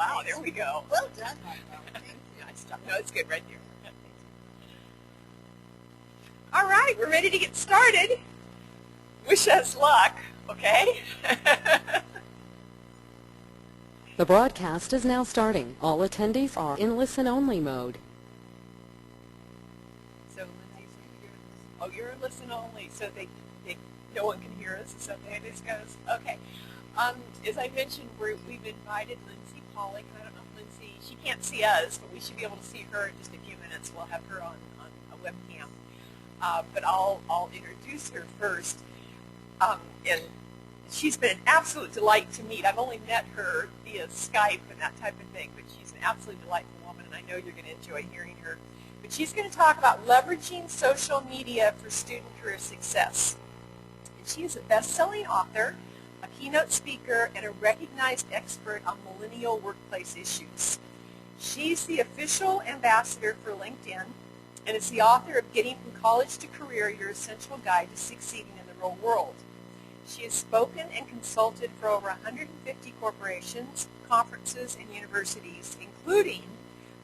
wow, there we go. Well done, Michael. Thank you. Nice job. No, it's good right there. All right, we're ready to get started. Wish us luck, okay? The broadcast is now starting. All attendees are in listen-only mode. So, Lindsay, you're in listen only, so no one can hear us. Is that the way this goes? Okay. As I mentioned, we've invited Lindsay Pollock. I don't know if Lindsay, she can't see us, but we should be able to see her in just a few minutes. We'll have her on a webcam. But I'll introduce her first. And she's been an absolute delight to meet. I've only met her via Skype and that type of thing, but she's an absolutely delightful woman, and I know you're going to enjoy hearing her. But she's going to talk about leveraging social media for student career success. And she is a best-selling author, a keynote speaker, and a recognized expert on millennial workplace issues. She's the official ambassador for LinkedIn and is the author of Getting from College to Career, Your Essential Guide to Succeeding in the Real World. She has spoken and consulted for over 150 corporations, conferences, and universities, including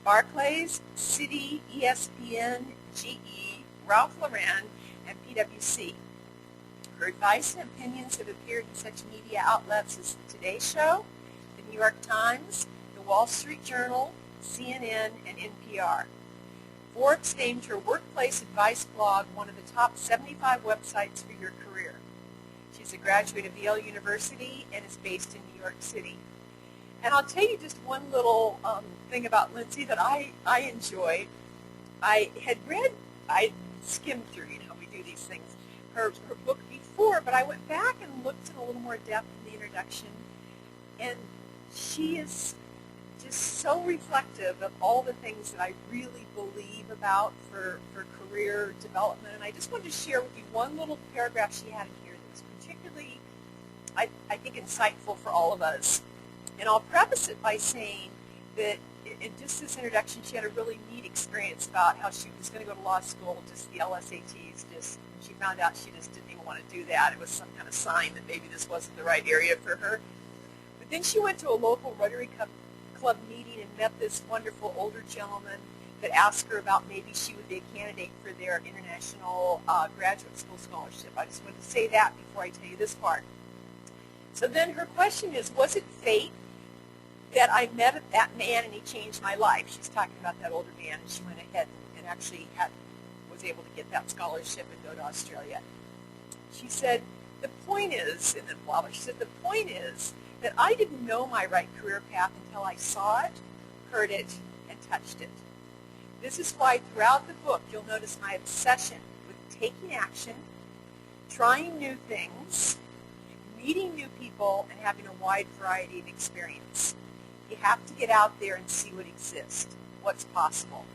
Barclays, Citi, ESPN, GE, Ralph Lauren, and PwC. Her advice and opinions have appeared in such media outlets as The Today Show, The New York Times, The Wall Street Journal, CNN, and NPR. Forbes named her workplace advice blog one of the top 75 websites for your career. She's a graduate of Yale University and is based in New York City. And I'll tell you just one little thing about Lindsay that I enjoyed. I skimmed through, how we do these things, her book before, but I went back and looked in a little more depth in the introduction, and she is just so reflective of all the things that I really believe about for career development. And I just wanted to share with you one little paragraph she had in here that was particularly, I think, insightful for all of us. And I'll preface it by saying that in just this introduction, she had a really neat experience about how she was going to go to law school, just the LSATs, when she found out she just didn't even want to do that. It was some kind of sign that maybe this wasn't the right area for her. But then she went to a local Rotary Club meeting and met this wonderful older gentleman that asked her about maybe she would be a candidate for their international graduate school scholarship. I just wanted to say that before I tell you this part. So then her question is, was it fate that I met that man and he changed my life? She's talking about that older man, and she went ahead and actually was able to get that scholarship and go to Australia. She said, the point is, and then blah, blah, she said, the point is that I didn't know my right career path until I saw it, heard it, and touched it. This is why throughout the book you'll notice my obsession with taking action, trying new things, meeting new people, and having a wide variety of experience. You have to get out there and see what exists, what's possible,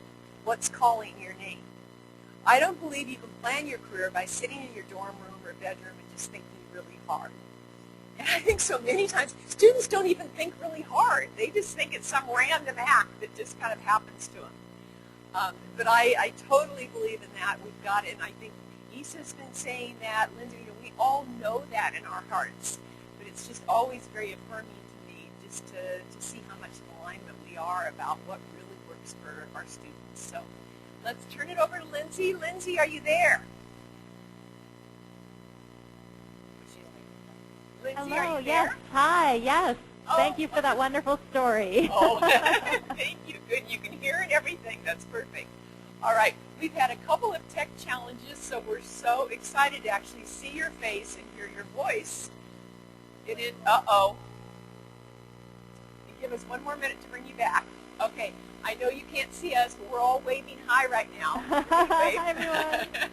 what's calling your name. I don't believe you can plan your career by sitting in your dorm room or bedroom and just thinking really hard. And I think so many times students don't even think really hard. They just think it's some random act that just kind of happens to them. But I totally believe in that. We've got it, and I think Issa's been saying that. Linda, we all know that in our hearts. But it's just always very affirming to me just to see how much in alignment we are about what really works for our students. So let's turn it over to Lindsay. Lindsay, are you there? Lindsay, Hello, are you yes, there? hi, yes. Oh, Thank you for that wonderful story. Oh, thank you. Good. You can hear it, everything. That's perfect. All right. We've had a couple of tech challenges, so we're so excited to actually see your face and hear your voice. It is, uh-oh. Give us one more minute to bring you back. Okay. I know you can't see us, but we're all waving hi right now. Hi, everyone.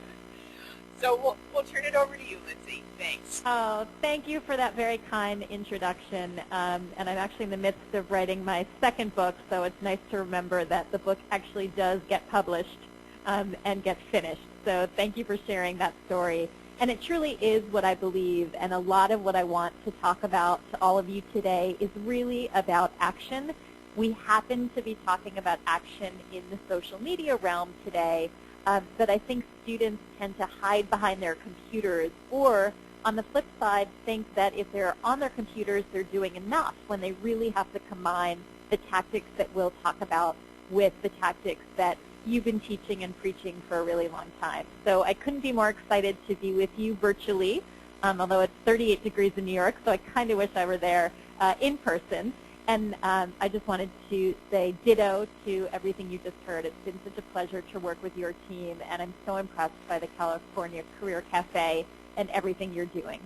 So we'll turn it over to you, Lindsay. Thanks. Oh, thank you for that very kind introduction. And I'm actually in the midst of writing my second book, so it's nice to remember that the book actually does get published and get finished. So thank you for sharing that story. And it truly is what I believe, and a lot of what I want to talk about to all of you today is really about action. We happen to be talking about action in the social media realm today, but I think students tend to hide behind their computers, or on the flip side, think that if they're on their computers, they're doing enough when they really have to combine the tactics that we'll talk about with the tactics that you've been teaching and preaching for a really long time. So I couldn't be more excited to be with you virtually, although it's 38 degrees in New York, so I kind of wish I were there in person. And I just wanted to say ditto to everything you just heard. It's been such a pleasure to work with your team, and I'm so impressed by the California Career Cafe and everything you're doing.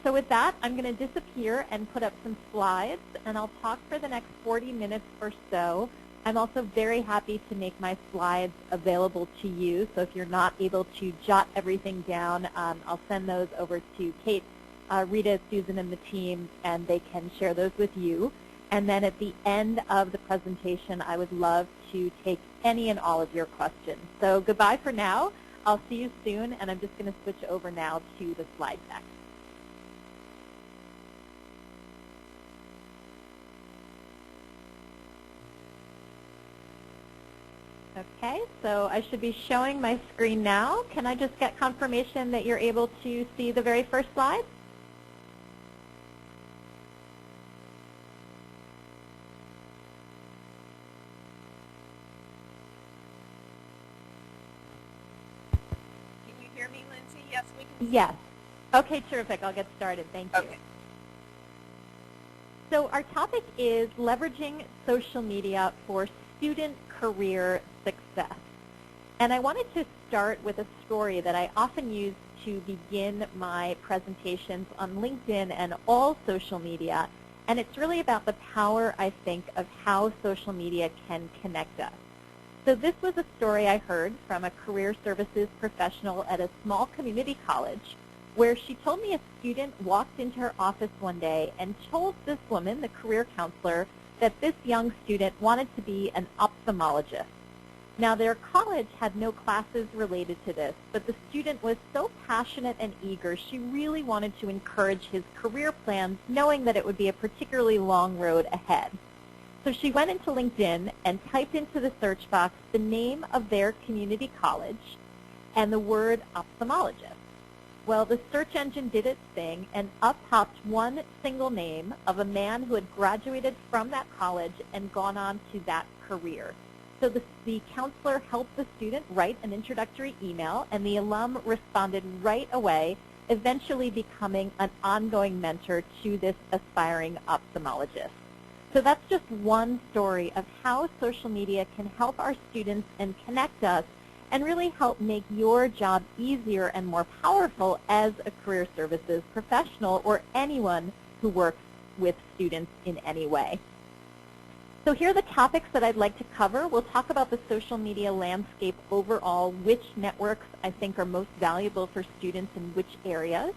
So with that, I'm going to disappear and put up some slides, and I'll talk for the next 40 minutes or so. I'm also very happy to make my slides available to you, so if you're not able to jot everything down, I'll send those over to Kate, Rita, Susan, and the team, and they can share those with you. And then at the end of the presentation, I would love to take any and all of your questions. So goodbye for now. I'll see you soon, and I'm just going to switch over now to the slide deck. Okay, so I should be showing my screen now. Can I just get confirmation that you're able to see the very first slide? Can you hear me, Lindsay? Yes, we can. Yes. Okay, terrific. I'll get started. Thank you. Okay. So our topic is leveraging social media for student career success. And I wanted to start with a story that I often use to begin my presentations on LinkedIn and all social media. And it's really about the power, I think, of how social media can connect us. So this was a story I heard from a career services professional at a small community college, where she told me a student walked into her office one day and told this woman, the career counselor, that this young student wanted to be an ophthalmologist. Now, their college had no classes related to this, but the student was so passionate and eager, she really wanted to encourage his career plans, knowing that it would be a particularly long road ahead. So she went into LinkedIn and typed into the search box the name of their community college and the word ophthalmologist. Well, the search engine did its thing, and up popped one single name of a man who had graduated from that college and gone on to that career. So the counselor helped the student write an introductory email, and the alum responded right away, eventually becoming an ongoing mentor to this aspiring ophthalmologist. So that's just one story of how social media can help our students and connect us and really help make your job easier and more powerful as a career services professional or anyone who works with students in any way. So here are the topics that I'd like to cover. We'll talk about the social media landscape overall, which networks I think are most valuable for students in which areas.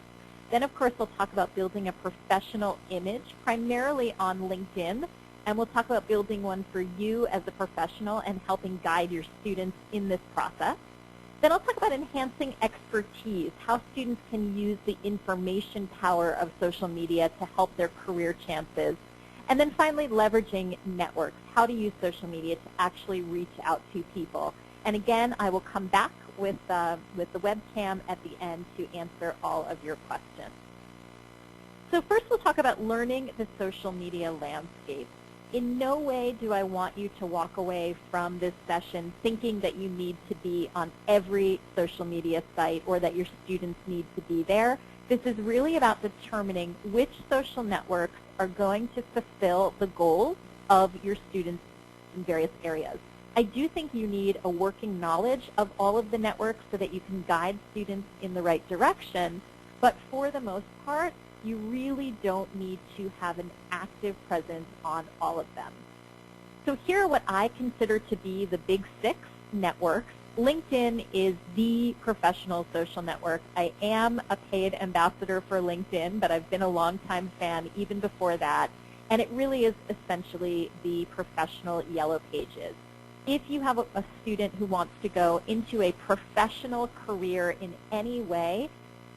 Then, of course, we'll talk about building a professional image, primarily on LinkedIn. And we'll talk about building one for you as a professional and helping guide your students in this process. Then I'll talk about enhancing expertise, how students can use the information power of social media to help their career chances. And then finally, leveraging networks, how to use social media to actually reach out to people. And again, I will come back with the webcam at the end to answer all of your questions. So first we'll talk about learning the social media landscape. In no way do I want you to walk away from this session thinking that you need to be on every social media site or that your students need to be there. This is really about determining which social networks are going to fulfill the goals of your students in various areas. I do think you need a working knowledge of all of the networks so that you can guide students in the right direction, but for the most part, you really don't need to have an active presence on all of them. So here are what I consider to be the big 6 networks. LinkedIn is the professional social network. I am a paid ambassador for LinkedIn, but I've been a longtime fan even before that, and it really is essentially the professional yellow pages. If you have a student who wants to go into a professional career in any way,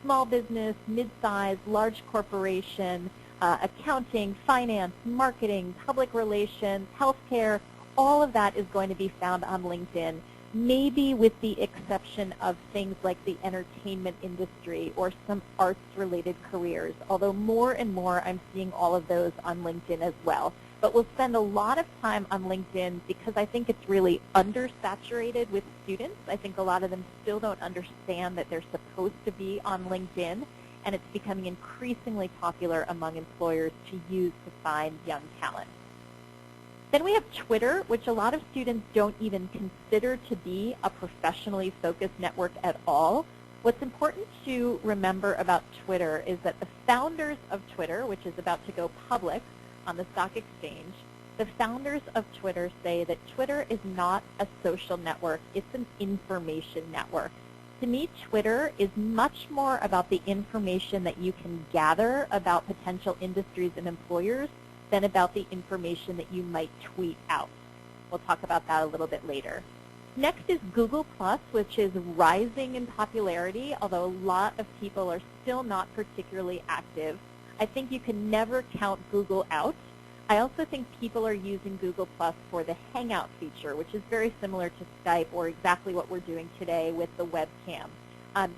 small business, mid-size, large corporation, accounting, finance, marketing, public relations, healthcare, all of that is going to be found on LinkedIn, maybe with the exception of things like the entertainment industry or some arts-related careers, although more and more I'm seeing all of those on LinkedIn as well. but we'll spend a lot of time on LinkedIn because I think it's really undersaturated with students. I think a lot of them still don't understand that they're supposed to be on LinkedIn, and it's becoming increasingly popular among employers to use to find young talent. Then we have Twitter, which a lot of students don't even consider to be a professionally focused network at all. What's important to remember about Twitter is that the founders of Twitter, which is about to go public on the stock exchange, the founders of Twitter say that Twitter is not a social network, it's an information network. To me, Twitter is much more about the information that you can gather about potential industries and employers than about the information that you might tweet out. We'll talk about that a little bit later. Next is Google+, which is rising in popularity, although a lot of people are still not particularly active. I think you can never count Google out. I also think people are using Google+ for the Hangout feature, which is very similar to Skype or exactly what we're doing today with the webcam.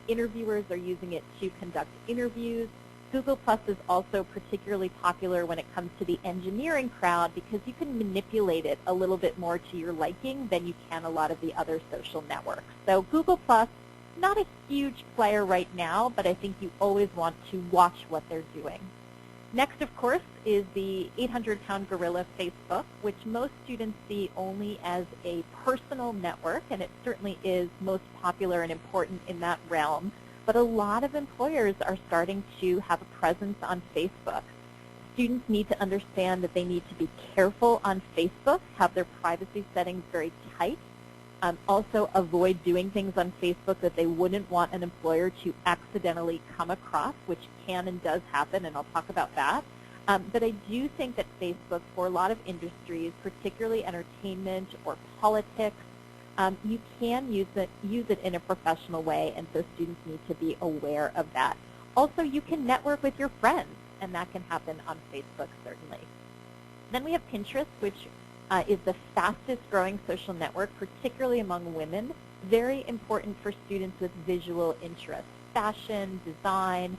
Interviewers are using it to conduct interviews. Google+ is also particularly popular when it comes to the engineering crowd because you can manipulate it a little bit more to your liking than you can a lot of the other social networks. So Google+, not a huge player right now, but I think you always want to watch what they're doing. Next, of course, is the 800-pound gorilla, Facebook, which most students see only as a personal network, and it certainly is most popular and important in that realm. But a lot of employers are starting to have a presence on Facebook. Students need to understand that they need to be careful on Facebook, have their privacy settings very tight, also avoid doing things on Facebook that they wouldn't want an employer to accidentally come across, which can and does happen, and I'll talk about that. But I do think that Facebook, for a lot of industries, particularly entertainment or politics, you can use it in a professional way, and so students need to be aware of that. Also, you can network with your friends, and that can happen on Facebook, certainly. Then we have Pinterest, which is the fastest growing social network, particularly among women. Very important for students with visual interests: fashion, design,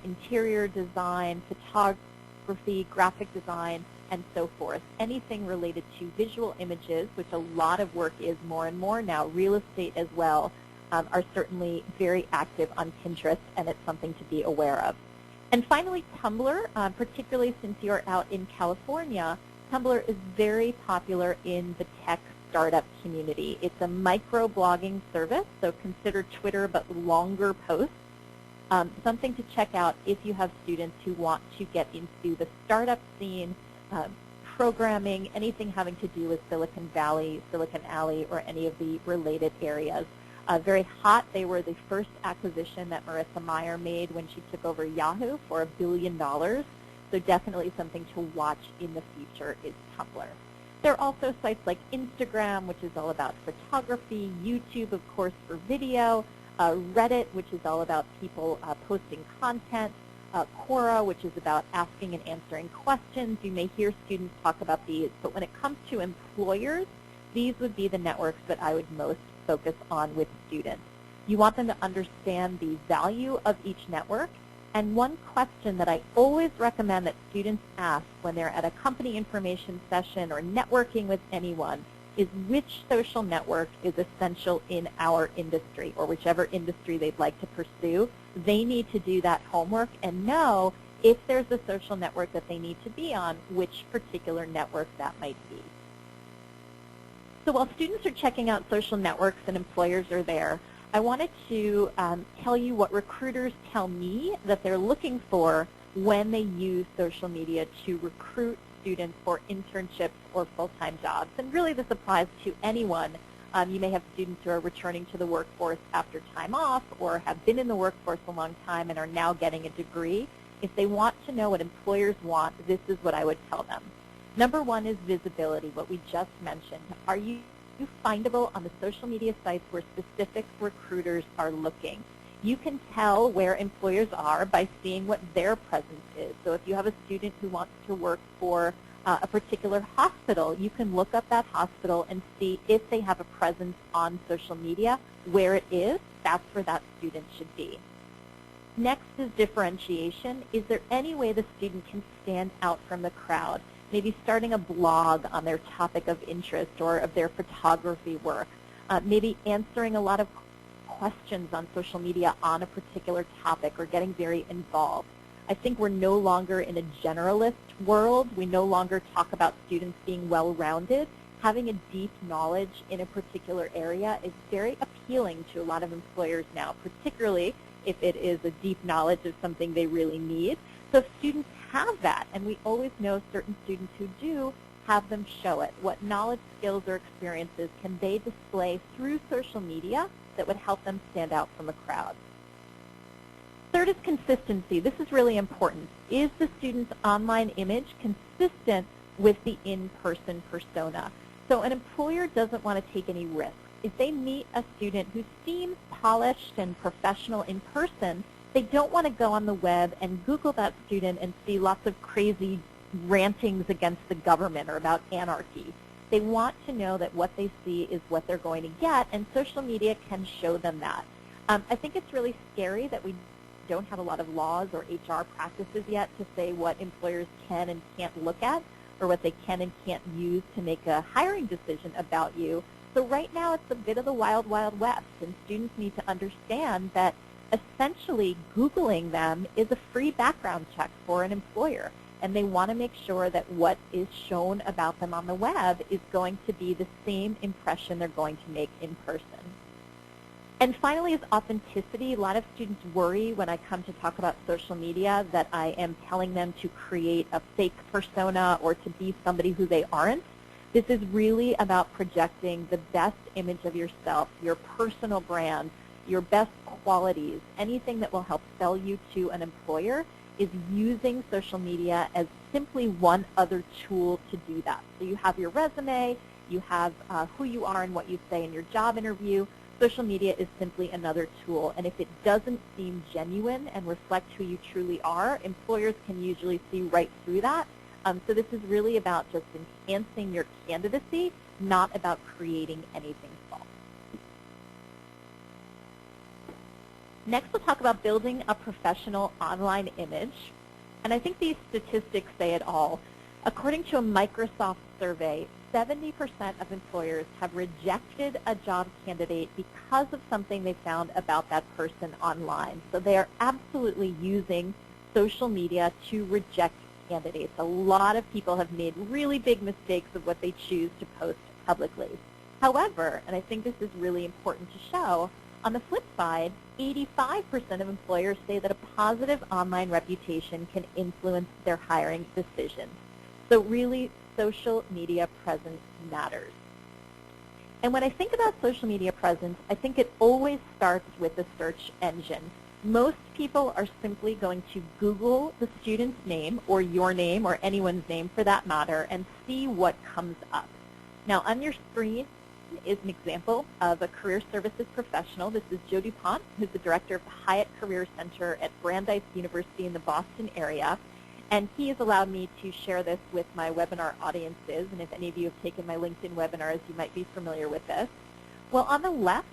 interior design, photography, graphic design, and so forth. Anything related to visual images, which a lot of work is more and more now, real estate as well, are certainly very active on Pinterest, and it's something to be aware of. And finally, Tumblr, particularly since you're out in California, Tumblr is very popular in the tech startup community. It's a micro-blogging service, so consider Twitter but longer posts. Something to check out if you have students who want to get into the startup scene, programming, anything having to do with Silicon Valley, Silicon Alley, or any of the related areas. Very hot. They were the first acquisition that Marissa Mayer made when she took over Yahoo for $1 billion. So definitely something to watch in the future is Tumblr. There are also sites like Instagram, which is all about photography, YouTube, of course, for video, Reddit, which is all about people posting content, Quora, which is about asking and answering questions. You may hear students talk about these, but when it comes to employers, these would be the networks that I would most focus on with students. You want them to understand the value of each network, and one question that I always recommend that students ask when they're at a company information session or networking with anyone is which social network is essential in our industry, or whichever industry they'd like to pursue. They need to do that homework and know if there's a social network that they need to be on, which particular network that might be. So while students are checking out social networks and employers are there, I wanted to tell you what recruiters tell me that they're looking for when they use social media to recruit students for internships or full-time jobs. And really this applies to anyone. You may have students who are returning to the workforce after time off or have been in the workforce a long time and are now getting a degree. If they want to know what employers want, this is what I would tell them. Number one is visibility, what we just mentioned. Are you findable on the social media sites where specific recruiters are looking? You can tell where employers are by seeing what their presence is. So if you have a student who wants to work for a particular hospital, you can look up that hospital and see if they have a presence on social media. Where it is, that's where that student should be. Next is differentiation. Is there any way the student can stand out from the crowd? maybe starting a blog on their topic of interest or of their photography work, maybe answering a lot of questions on social media on a particular topic or getting very involved. I think we're no longer in a generalist world. We no longer talk about students being well-rounded. Having a deep knowledge in a particular area is very appealing to a lot of employers now, particularly if it is a deep knowledge of something they really need. So if students have that, and we always know certain students who do, have them show it. What knowledge, skills, or experiences can they display through social media that would help them stand out from a crowd? Third is consistency. This is really important. Is the student's online image consistent with the in-person persona? So an employer doesn't want to take any risks. If they meet a student who seems polished and professional in person, they don't want to go on the web and Google that student and see lots of crazy rantings against the government or about anarchy. They want to know that what they see is what they're going to get, and social media can show them that. I think it's really scary that we don't have a lot of laws or HR practices yet to say what employers can and can't look at or what they can and can't use to make a hiring decision about you. So right now it's a bit of the wild, wild west, and students need to understand that essentially Googling them is a free background check for an employer, and they want to make sure that what is shown about them on the web is going to be the same impression they're going to make in person. And finally is authenticity. A lot of students worry when I come to talk about social media that I am telling them to create a fake persona or to be somebody who they aren't. This is really about projecting the best image of yourself, your personal brand, your best qualities. Anything that will help sell you to an employer is using social media as simply one other tool to do that. So you have your resume, you have who you are and what you say in your job interview. Social media is simply another tool, and if it doesn't seem genuine and reflect who you truly are, employers can usually see right through that. So this is really about just enhancing your candidacy, not about creating anything false. Next, we'll talk about building a professional online image, and I think these statistics say it all. According to a Microsoft survey, 70% of employers have rejected a job candidate because of something they found about that person online. So they are absolutely using social media to reject candidates. A lot of people have made really big mistakes of what they choose to post publicly. However, and I think this is really important to show, on the flip side, 85% of employers say that a positive online reputation can influence their hiring decisions. So really, social media presence matters. And when I think about social media presence, I think it always starts with the search engine. Most people are simply going to Google the student's name or your name or anyone's name for that matter and see what comes up. Now on your screen is an example of a career services professional. This is Joe DuPont, who's the director of the Hyatt Career Center at Brandeis University in the Boston area. And he has allowed me to share this with my webinar audiences, and if any of you have taken my LinkedIn webinars, you might be familiar with this. Well, on the left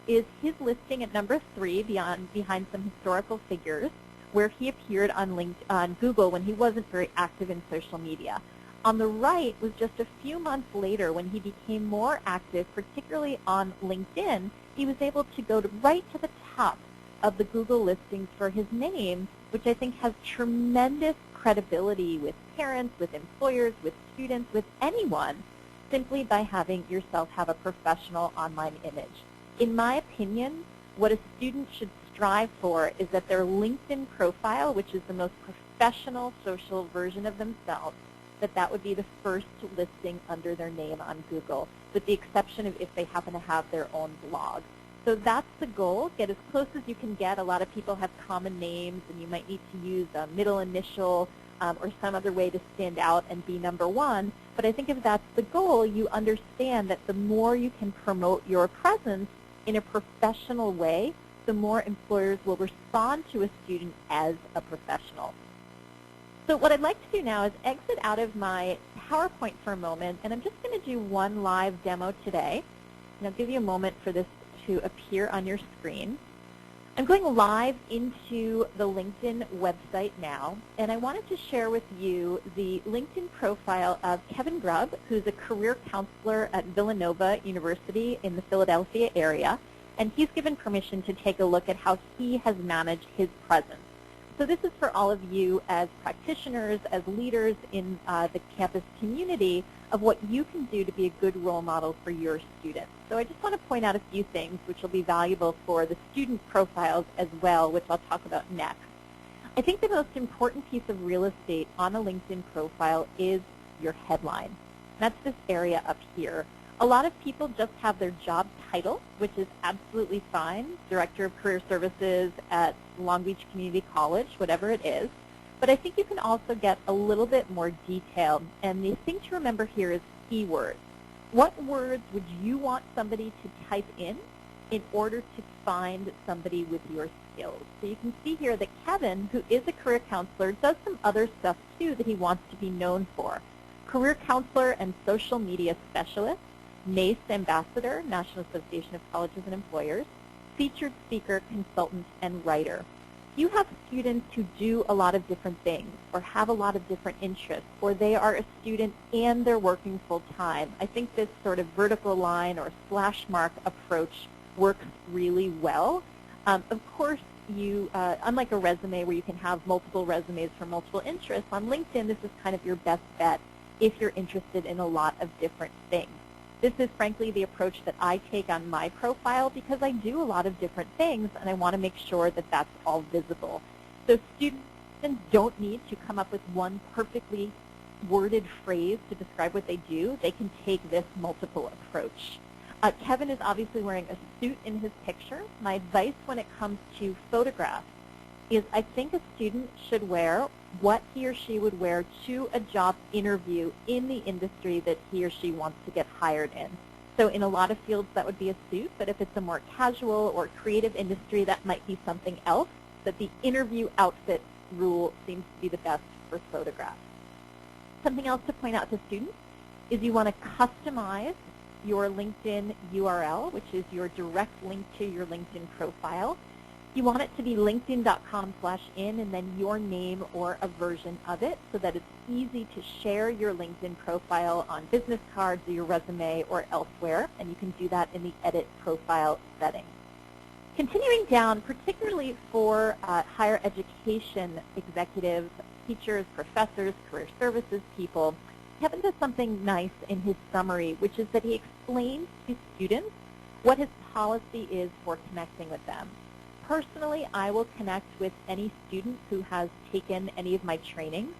is his listing at number 3 behind some historical figures where he appeared on Google when he wasn't very active in social media. On the right was just a few months later when he became more active, particularly on LinkedIn. He was able to go right to the top of the Google listings for his name, which I think has tremendous credibility with parents, with employers, with students, with anyone, simply by having yourself have a professional online image. In my opinion, what a student should strive for is that their LinkedIn profile, which is the most professional social version of themselves, that would be the first listing under their name on Google, with the exception of if they happen to have their own blog. So that's the goal. Get as close as you can get. A lot of people have common names, and you might need to use a middle initial or some other way to stand out and be number one. But I think if that's the goal, you understand that the more you can promote your presence in a professional way, the more employers will respond to a student as a professional. So what I'd like to do now is exit out of my PowerPoint for a moment, and I'm just going to do one live demo today. And I'll give you a moment for this to appear on your screen. I'm going live into the LinkedIn website now, and I wanted to share with you the LinkedIn profile of Kevin Grubb, who's a career counselor at Villanova University in the Philadelphia area, and he's given permission to take a look at how he has managed his presence. So this is for all of you as practitioners, as leaders in the campus community of what you can do to be a good role model for your students. So I just want to point out a few things which will be valuable for the student profiles as well, which I'll talk about next. I think the most important piece of real estate on a LinkedIn profile is your headline. That's this area up here. A lot of people just have their job title, which is absolutely fine, Director of Career Services at Long Beach Community College, whatever it is. But I think you can also get a little bit more detail. And the thing to remember here is keywords. What words would you want somebody to type in order to find somebody with your skills? So you can see here that Kevin, who is a career counselor, does some other stuff too that he wants to be known for. Career counselor and social media specialist, NACE ambassador, National Association of Colleges and Employers, featured speaker, consultant, and writer. You have students who do a lot of different things or have a lot of different interests, or they are a student and they're working full-time. I think this sort of vertical line or slash mark approach works really well. Of course, you, unlike a resume where you can have multiple resumes for multiple interests, on LinkedIn this is kind of your best bet if you're interested in a lot of different things. This is frankly the approach that I take on my profile because I do a lot of different things and I want to make sure that that's all visible. So students don't need to come up with one perfectly worded phrase to describe what they do. They can take this multiple approach. Kevin is obviously wearing a suit in his picture. My advice when it comes to photographs is I think a student should wear what he or she would wear to a job interview in the industry that he or she wants to get hired in. So in a lot of fields that would be a suit, but if it's a more casual or creative industry, that might be something else. But the interview outfit rule seems to be the best for photographs. Something else to point out to students is you want to customize your LinkedIn URL, which is your direct link to your LinkedIn profile. You want it to be linkedin.com/in and then your name or a version of it so that it's easy to share your LinkedIn profile on business cards or your resume or elsewhere, and you can do that in the Edit Profile setting. Continuing down, particularly for higher education executives, teachers, professors, career services people, Kevin does something nice in his summary, which is that he explains to students what his policy is for connecting with them. Personally, I will connect with any student who has taken any of my training.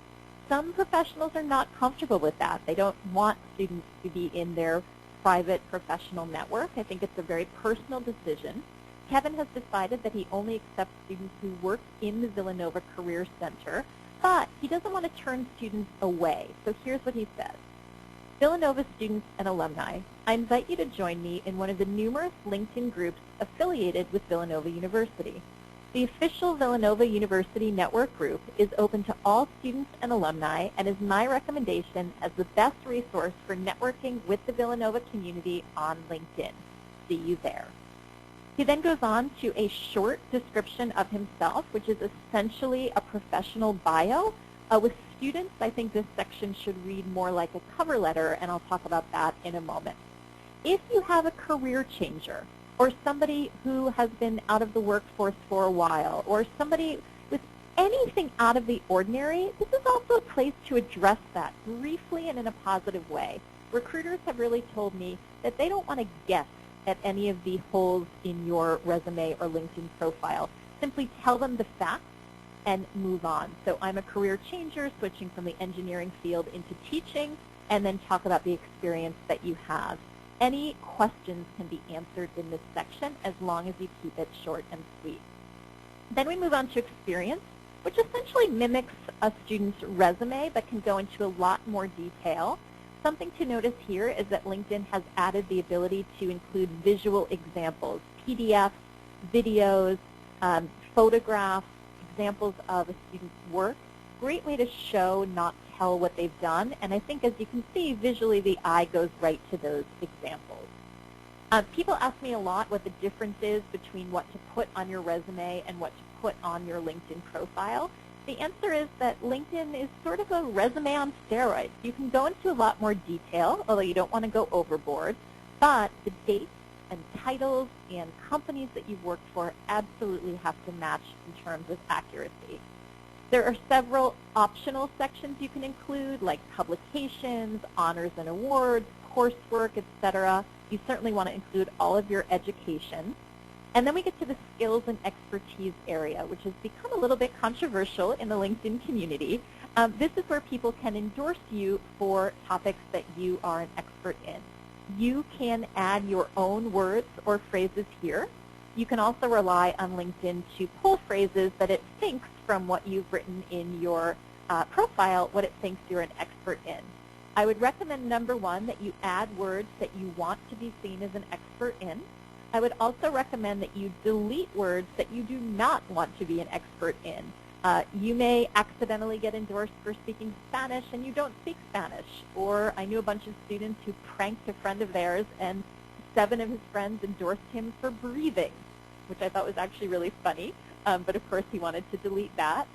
Some professionals are not comfortable with that. They don't want students to be in their private professional network. I think it's a very personal decision. Kevin has decided that he only accepts students who work in the Villanova Career Center, but he doesn't want to turn students away. So here's what he says. Villanova students and alumni, I invite you to join me in one of the numerous LinkedIn groups affiliated with Villanova University. The official Villanova University Network group is open to all students and alumni and is my recommendation as the best resource for networking with the Villanova community on LinkedIn. See you there. He then goes on to a short description of himself, which is essentially a professional bio. With students, I think this section should read more like a cover letter, and I'll talk about that in a moment. If you have a career changer, or somebody who has been out of the workforce for a while, or somebody with anything out of the ordinary, this is also a place to address that briefly and in a positive way. Recruiters have really told me that they don't want to guess at any of the holes in your resume or LinkedIn profile. Simply tell them the facts and move on. So I'm a career changer, switching from the engineering field into teaching, and then talk about the experience that you have. Any questions can be answered in this section as long as you keep it short and sweet. Then we move on to experience, which essentially mimics a student's resume but can go into a lot more detail. Something to notice here is that LinkedIn has added the ability to include visual examples, PDFs, videos, photographs, examples of a student's work. Great way to show, not tell what they've done. And I think as you can see, visually the eye goes right to those examples. People ask me a lot what the difference is between what to put on your resume and what to put on your LinkedIn profile. The answer is that LinkedIn is sort of a resume on steroids. You can go into a lot more detail, although you don't want to go overboard, but the dates and titles and companies that you've worked for absolutely have to match in terms of accuracy. There are several optional sections you can include, like publications, honors and awards, coursework, etc. You certainly want to include all of your education. And then we get to the skills and expertise area, which has become a little bit controversial in the LinkedIn community. This is where people can endorse you for topics that you are an expert in. You can add your own words or phrases here. You can also rely on LinkedIn to pull phrases that it thinks from what you've written in your profile, what it thinks you're an expert in. I would recommend, number one, that you add words that you want to be seen as an expert in. I would also recommend that you delete words that you do not want to be an expert in. You may accidentally get endorsed for speaking Spanish and you don't speak Spanish. Or I knew a bunch of students who pranked a friend of theirs and 7 of his friends endorsed him for breathing, which I thought was actually really funny. But of course he wanted to delete that.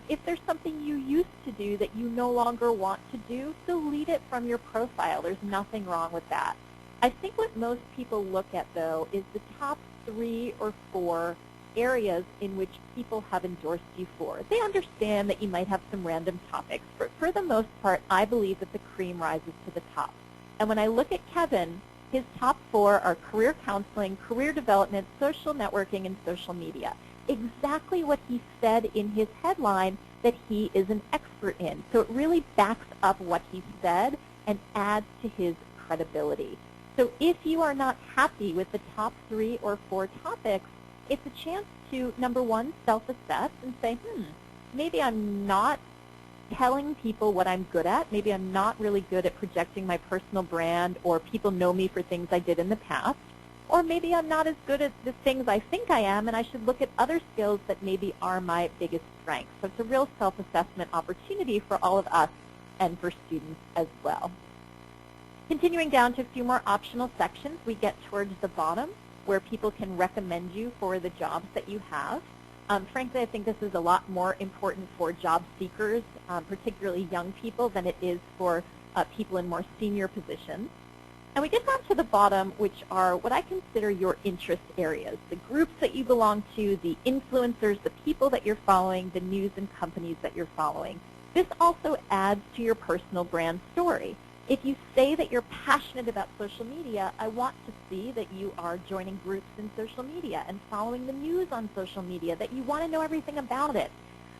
If there's something you used to do that you no longer want to do, delete it from your profile. There's nothing wrong with that. I think what most people look at, though, is the top 3 or 4 areas in which people have endorsed you for. They understand that you might have some random topics. For the most part, I believe that the cream rises to the top. And when I look at Kevin, his top 4 are career counseling, career development, social networking, and social media. Exactly what he said in his headline that he is an expert in. So it really backs up what he said and adds to his credibility. So if you are not happy with the top 3 or 4 topics, it's a chance to, number one, self-assess and say, maybe I'm not telling people what I'm good at. Maybe I'm not really good at projecting my personal brand, or people know me for things I did in the past. Or maybe I'm not as good at the things I think I am, and I should look at other skills that maybe are my biggest strengths. So it's a real self-assessment opportunity for all of us and for students as well. Continuing down to a few more optional sections, we get towards the bottom where people can recommend you for the jobs that you have. Frankly, I think this is a lot more important for job seekers, particularly young people, than it is for people in more senior positions. And we get down to the bottom, which are what I consider your interest areas, the groups that you belong to, the influencers, the people that you're following, the news and companies that you're following. This also adds to your personal brand story. If you say that you're passionate about social media, I want to see that you are joining groups in social media and following the news on social media, that you want to know everything about it.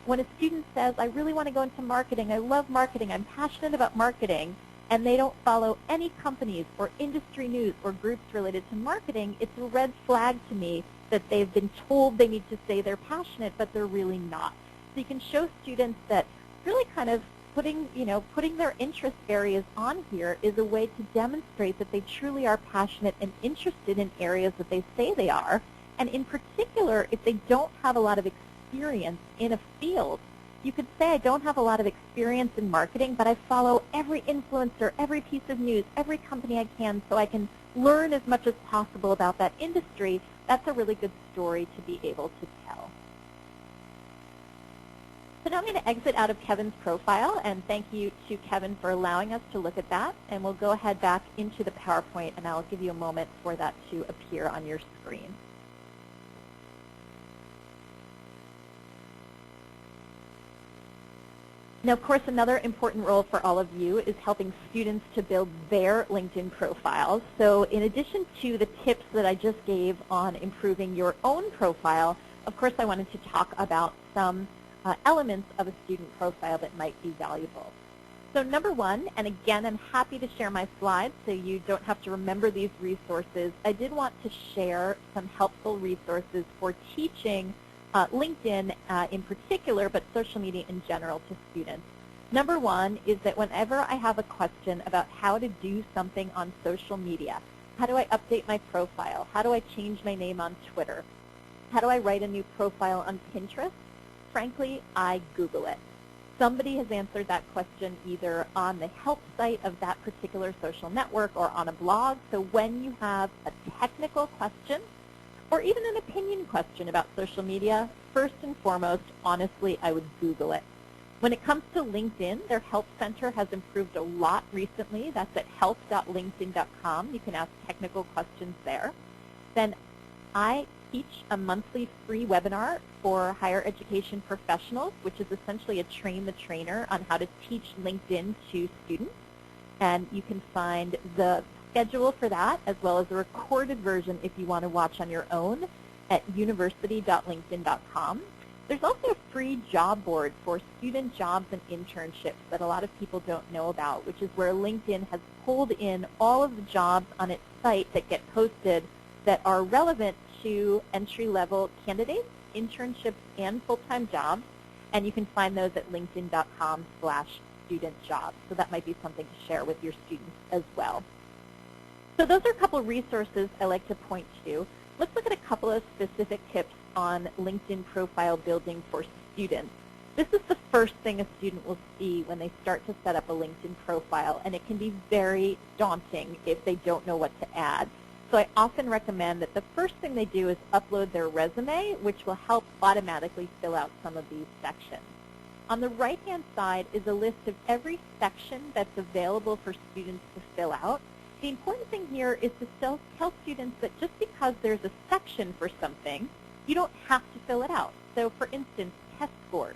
When a student says, I really want to go into marketing, I love marketing, I'm passionate about marketing, and they don't follow any companies or industry news or groups related to marketing, it's a red flag to me that they've been told they need to say they're passionate, but they're really not. So you can show students that really kind of putting their interest areas on here is a way to demonstrate that they truly are passionate and interested in areas that they say they are. And in particular, if they don't have a lot of experience in a field, you could say, I don't have a lot of experience in marketing, but I follow every influencer, every piece of news, every company I can, so I can learn as much as possible about that industry. That's a really good story to be able to tell. So now I'm going to exit out of Kevin's profile, and thank you to Kevin for allowing us to look at that. And we'll go ahead back into the PowerPoint, and I'll give you a moment for that to appear on your screen. Now, of course, another important role for all of you is helping students to build their LinkedIn profiles. So in addition to the tips that I just gave on improving your own profile, of course, I wanted to talk about some elements of a student profile that might be valuable. So number one, and again, I'm happy to share my slides so you don't have to remember these resources. I did want to share some helpful resources for teaching LinkedIn in particular, but social media in general to students. Number one is that whenever I have a question about how to do something on social media, how do I update my profile? How do I change my name on Twitter? How do I write a new profile on Pinterest? Frankly, I Google it. somebody has answered that question either on the help site of that particular social network or on a blog. So when you have a technical question or even an opinion question about social media, first and foremost, honestly, I would Google it. When it comes to LinkedIn, their Help Center has improved a lot recently. That's at help.linkedin.com. You can ask technical questions there. Then I teach a monthly free webinar for higher education professionals, which is essentially a train the trainer on how to teach LinkedIn to students. And you can find the schedule for that as well as a recorded version if you want to watch on your own at university.linkedin.com. There's also a free job board for student jobs and internships that a lot of people don't know about, which is where LinkedIn has pulled in all of the jobs on its site that get posted that are relevant to entry-level candidates, internships, and full-time jobs. And you can find those at linkedin.com/studentjobs. So that might be something to share with your students as well. So those are a couple of resources I like to point to. Let's look at a couple of specific tips on LinkedIn profile building for students. This is the first thing a student will see when they start to set up a LinkedIn profile, and it can be very daunting if they don't know what to add. So I often recommend that the first thing they do is upload their resume, which will help automatically fill out some of these sections. On the right-hand side is a list of every section that's available for students to fill out. The important thing here is to still tell students that just because there's a section for something, you don't have to fill it out. So for instance, test scores.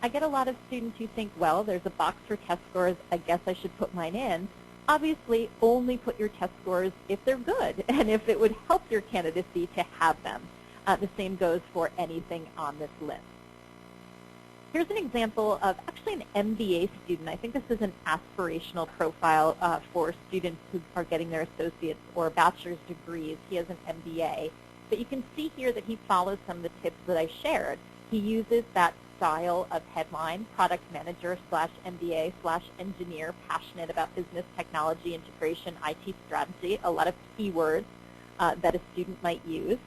I get a lot of students who think, well, there's a box for test scores, I guess I should put mine in. Obviously, only put your test scores if they're good and if it would help your candidacy to have them. The same goes for anything on this list. Here's an example of actually an MBA student. I think this is an aspirational profile for students who are getting their associate's or bachelor's degrees. He has an MBA. But you can see here that he follows some of the tips that I shared. He uses that style of headline, product manager / MBA / engineer, passionate about business technology integration, IT strategy, a lot of keywords that a student might use.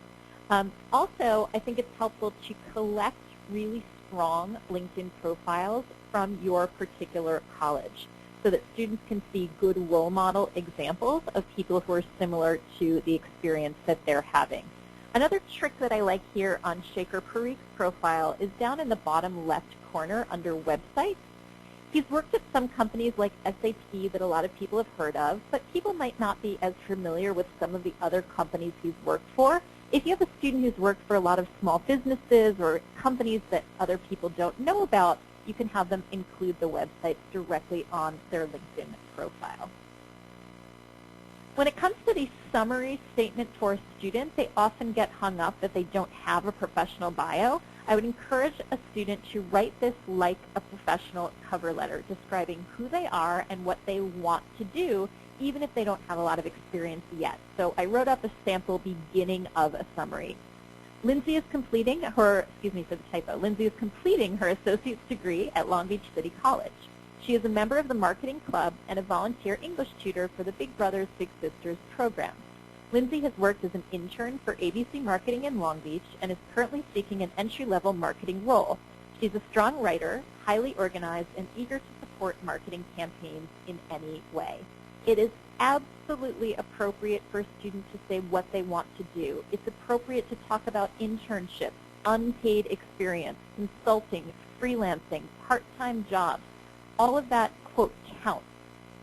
Also, I think it's helpful to collect really strong LinkedIn profiles from your particular college so that students can see good role model examples of people who are similar to the experience that they're having. Another trick that I like here on Shaker Parik's profile is down in the bottom left corner under websites. He's worked at some companies like SAP that a lot of people have heard of, but people might not be as familiar with some of the other companies he's worked for. If you have a student who's worked for a lot of small businesses or companies that other people don't know about, you can have them include the websites directly on their LinkedIn profile. When it comes to the summary statement for a student, they often get hung up that they don't have a professional bio. I would encourage a student to write this like a professional cover letter, describing who they are and what they want to do, even if they don't have a lot of experience yet. So I wrote up a sample beginning of a summary. Lindsay is completing her, Lindsay is completing her associate's degree at Long Beach City College. She is a member of the marketing club and a volunteer English tutor for the Big Brothers Big Sisters program. Lindsay has worked as an intern for ABC Marketing in Long Beach and is currently seeking an entry-level marketing role. She's a strong writer, highly organized, and eager to support marketing campaigns in any way. It is absolutely appropriate for a student to say what they want to do. It's appropriate to talk about internships, unpaid experience, consulting, freelancing, part-time jobs. All of that, quote, counts.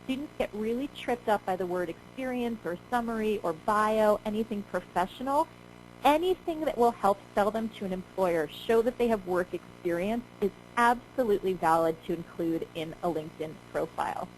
Students get really tripped up by the word experience or summary or bio, anything professional. Anything that will help sell them to an employer, show that they have work experience, is absolutely valid to include in a LinkedIn profile.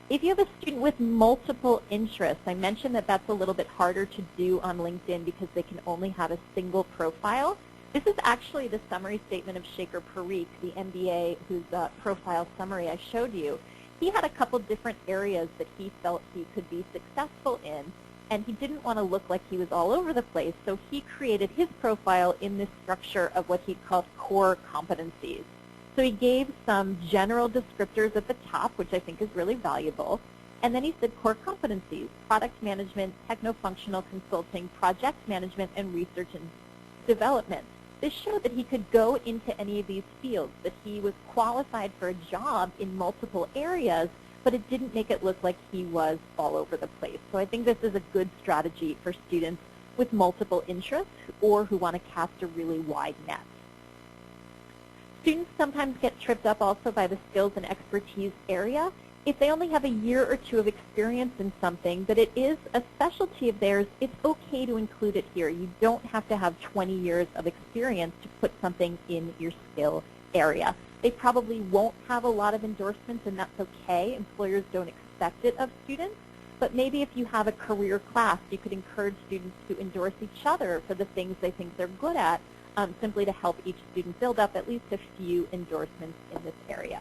If you have a student with multiple interests, I mentioned that that's a little bit harder to do on LinkedIn because they can only have a single profile. This is actually the summary statement of Shaker Parik, the MBA whose profile summary I showed you. He had a couple different areas that he felt he could be successful in, and he didn't want to look like he was all over the place, so he created his profile in this structure of what he called core competencies. So he gave some general descriptors at the top, which I think is really valuable, and then he said core competencies: product management, techno-functional consulting, project management, and research and development. this showed that he could go into any of these fields, that he was qualified for a job in multiple areas, but it didn't make it look like he was all over the place. So I think this is a good strategy for students with multiple interests or who want to cast a really wide net. Students sometimes get tripped up also by the skills and expertise area. If they only have a year or two of experience in something, but it is a specialty of theirs, it's okay to include it here. You don't have to have 20 years of experience to put something in your skill area. They probably won't have a lot of endorsements, and that's okay. Employers don't expect it of students. But maybe if you have a career class, you could encourage students to endorse each other for the things they think they're good at, simply to help each student build up at least a few endorsements in this area.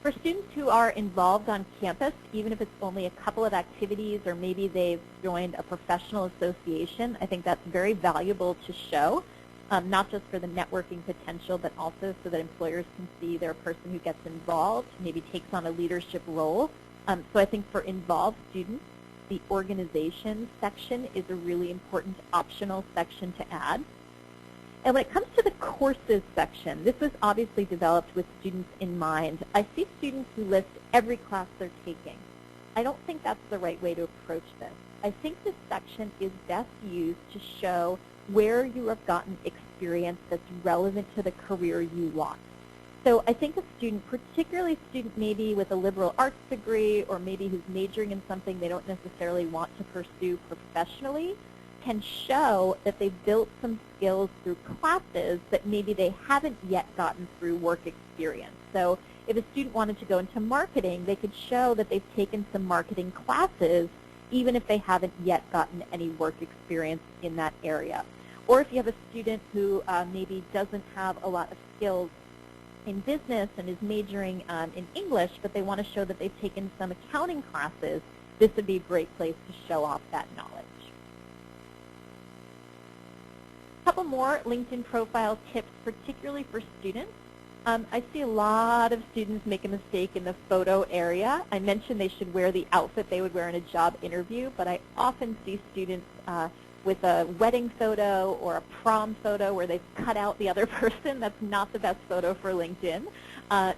For students who are involved on campus, even if it's only a couple of activities or maybe they've joined a professional association, I think that's very valuable to show, not just for the networking potential, but also so that employers can see they're a person who gets involved, maybe takes on a leadership role. So I think for involved students, the organization section is a really important optional section to add. And when it comes to the courses section, this was obviously developed with students in mind. I see students who list every class they're taking. I don't think that's the right way to approach this. I think this section is best used to show where you have gotten experience that's relevant to the career you want. So I think a student, particularly a student maybe with a liberal arts degree or maybe who's majoring in something they don't necessarily want to pursue professionally, can show that they've built some skills through classes that maybe they haven't yet gotten through work experience. So if a student wanted to go into marketing, they could show that they've taken some marketing classes even if they haven't yet gotten any work experience in that area. Or if you have a student who maybe doesn't have a lot of skills in business and is majoring in English, but they want to show that they've taken some accounting classes, this would be a great place to show off that knowledge. A couple more LinkedIn profile tips, particularly for students. I see a lot of students make a mistake in the photo area. I mentioned they should wear the outfit they would wear in a job interview, but I often see students with a wedding photo or a prom photo where they've cut out the other person. That's not the best photo for LinkedIn.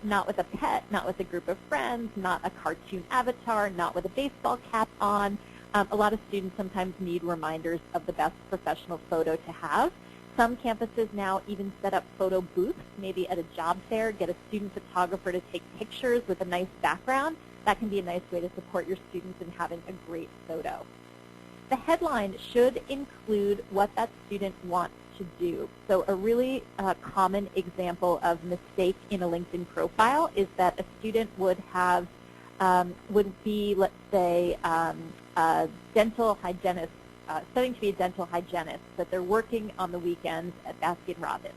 Not with a pet, not with a group of friends, not a cartoon avatar, not with a baseball cap on. A lot of students sometimes need reminders of the best professional photo to have. Some campuses now even set up photo booths, maybe at a job fair, get a student photographer to take pictures with a nice background. That can be a nice way to support your students in having a great photo. The headline should include what that student wants to do. So a really common example of mistake in a LinkedIn profile is that a student would have, would be, let's say, a dental hygienist, studying to be a dental hygienist, but they're working on the weekends at Baskin-Robbins.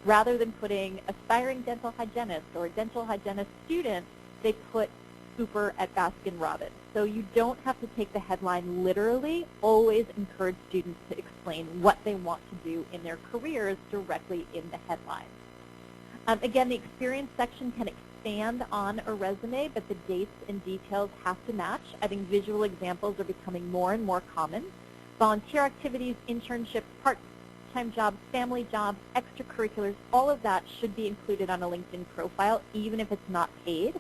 Rather than putting aspiring dental hygienist or a dental hygienist student, they put super at Baskin-Robbins. So you don't have to take the headline literally. Always encourage students to explain what they want to do in their careers directly in the headline. Again, the experience section can expand on a resume, but the dates and details have to match. I think visual examples are becoming more and more common. Volunteer activities, internships, part-time jobs, family jobs, extracurriculars, all of that should be included on a LinkedIn profile, even if it's not paid.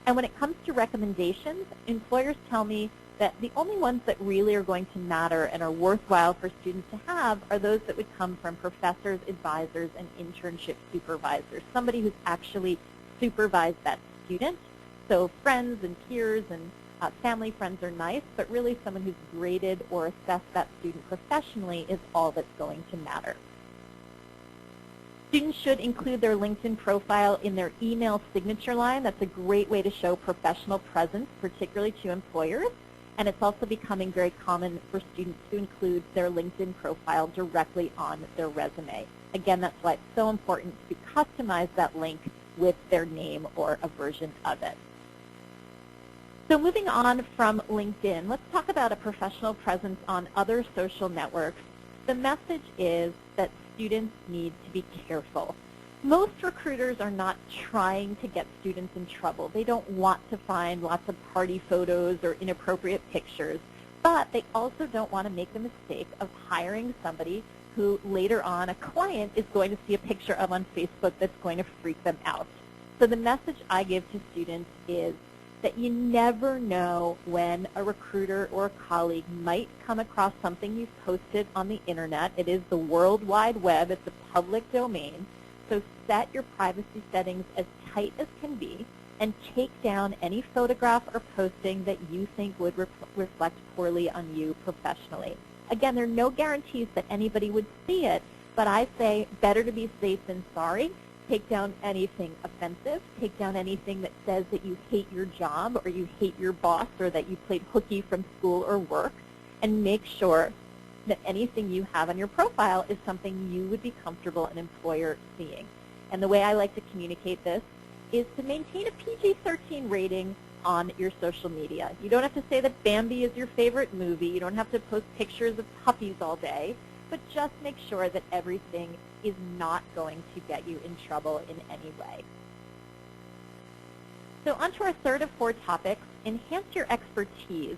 And when it comes to recommendations, employers tell me that the only ones that really are going to matter and are worthwhile for students to have are those that would come from professors, advisors, and internship supervisors, somebody who's actually supervised that student. So friends and peers and family friends are nice, but really someone who's graded or assessed that student professionally is all that's going to matter. Students should include their LinkedIn profile in their email signature line. That's a great way to show professional presence, particularly to employers. And it's also becoming very common for students to include their LinkedIn profile directly on their resume. Again, that's why it's so important to customize that link with their name or a version of it. So moving on from LinkedIn, let's talk about a professional presence on other social networks. The message is that students need to be careful. Most recruiters are not trying to get students in trouble. They don't want to find lots of party photos or inappropriate pictures, but they also don't want to make the mistake of hiring somebody who later on a client is going to see a picture of on Facebook that's going to freak them out. So the message I give to students is that you never know when a recruiter or a colleague might come across something you've posted on the internet. It is the World Wide Web. It's a public domain. So set your privacy settings as tight as can be and take down any photograph or posting that you think would reflect poorly on you professionally. Again, there are no guarantees that anybody would see it, but I say better to be safe than sorry. Take down anything offensive. Take down anything that says that you hate your job or you hate your boss or that you played hooky from school or work, and make sure that anything you have on your profile is something you would be comfortable an employer seeing. And the way I like to communicate this is to maintain a PG-13 rating on your social media. You don't have to say that Bambi is your favorite movie. You don't have to post pictures of puppies all day, but just make sure that everything is not going to get you in trouble in any way. So on to our third of four topics, enhance your expertise.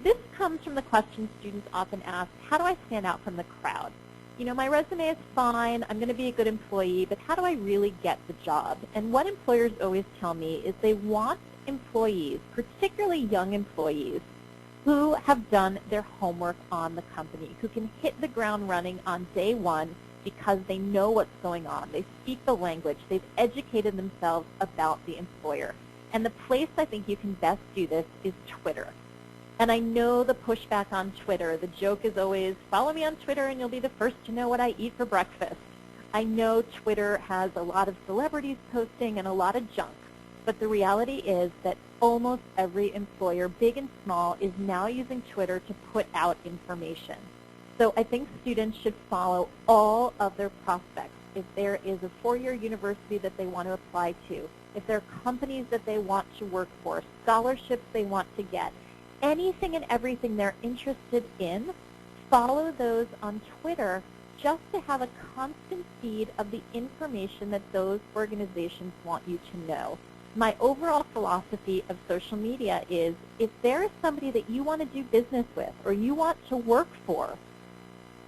This comes from the question students often ask, how do I stand out from the crowd? You know, my resume is fine, I'm going to be a good employee, but how do I really get the job? And what employers always tell me is they want employees, particularly young employees, who have done their homework on the company, who can hit the ground running on day one because they know what's going on. They speak the language. They've educated themselves about the employer. And the place I think you can best do this is Twitter. And I know the pushback on Twitter. The joke is always, follow me on Twitter and you'll be the first to know what I eat for breakfast. I know Twitter has a lot of celebrities posting and a lot of junk. But the reality is that almost every employer, big and small, is now using Twitter to put out information. So I think students should follow all of their prospects. If there is a four-year university that they want to apply to, if there are companies that they want to work for, scholarships they want to get, anything and everything they're interested in, follow those on Twitter just to have a constant feed of the information that those organizations want you to know. My overall philosophy of social media is if there is somebody that you want to do business with or you want to work for,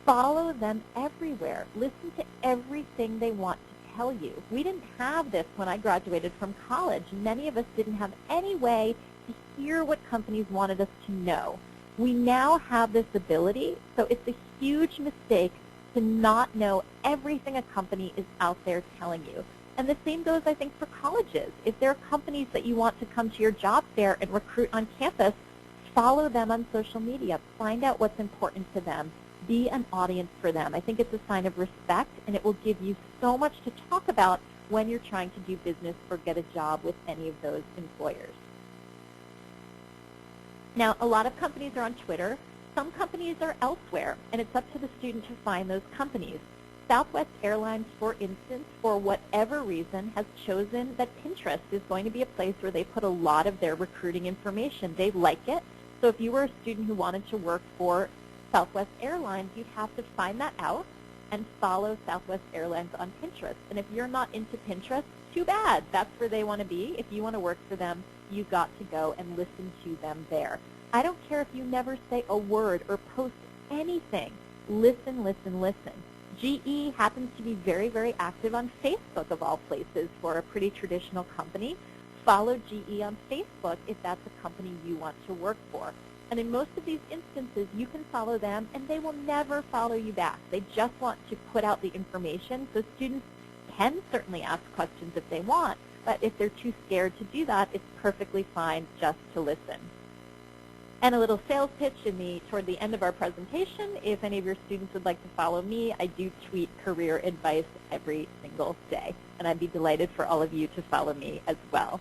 follow them everywhere. Listen to everything they want to tell you. We didn't have this when I graduated from college. Many of us didn't have any way to hear what companies wanted us to know. We now have this ability, so it's a huge mistake to not know everything a company is out there telling you. And the same goes, I think, for colleges. If there are companies that you want to come to your job fair and recruit on campus, follow them on social media. Find out what's important to them. Be an audience for them. I think it's a sign of respect, and it will give you so much to talk about when you're trying to do business or get a job with any of those employers. Now, a lot of companies are on Twitter. Some companies are elsewhere, and it's up to the student to find those companies. Southwest Airlines, for instance, for whatever reason, has chosen that Pinterest is going to be a place where they put a lot of their recruiting information. They like it. So if you were a student who wanted to work for Southwest Airlines, you'd have to find that out and follow Southwest Airlines on Pinterest. And if you're not into Pinterest, too bad. That's where they want to be. If you want to work for them, you've got to go and listen to them there. I don't care if you never say a word or post anything. Listen, listen, listen. GE happens to be very, very active on Facebook, of all places, for a pretty traditional company. Follow GE on Facebook if that's a company you want to work for. And in most of these instances, you can follow them, and they will never follow you back. They just want to put out the information, so students can certainly ask questions if they want, but if they're too scared to do that, it's perfectly fine just to listen. And a little sales pitch toward the end of our presentation. If any of your students would like to follow me, I do tweet career advice every single day, and I'd be delighted for all of you to follow me as well.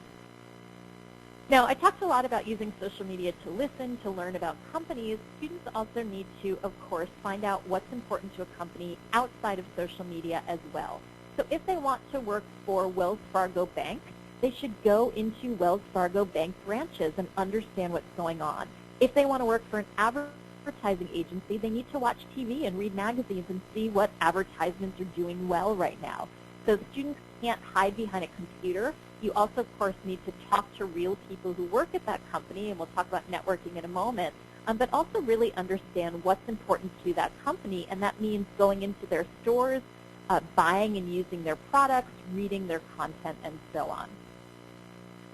Now, I talked a lot about using social media to listen, to learn about companies. Students also need to, of course, find out what's important to a company outside of social media as well. So if they want to work for Wells Fargo Bank, they should go into Wells Fargo Bank branches and understand what's going on. If they want to work for an advertising agency, they need to watch TV and read magazines and see what advertisements are doing well right now. So students can't hide behind a computer. You also, of course, need to talk to real people who work at that company, and we'll talk about networking in a moment. but also really understand what's important to that company, and that means going into their stores, buying and using their products, reading their content, and so on.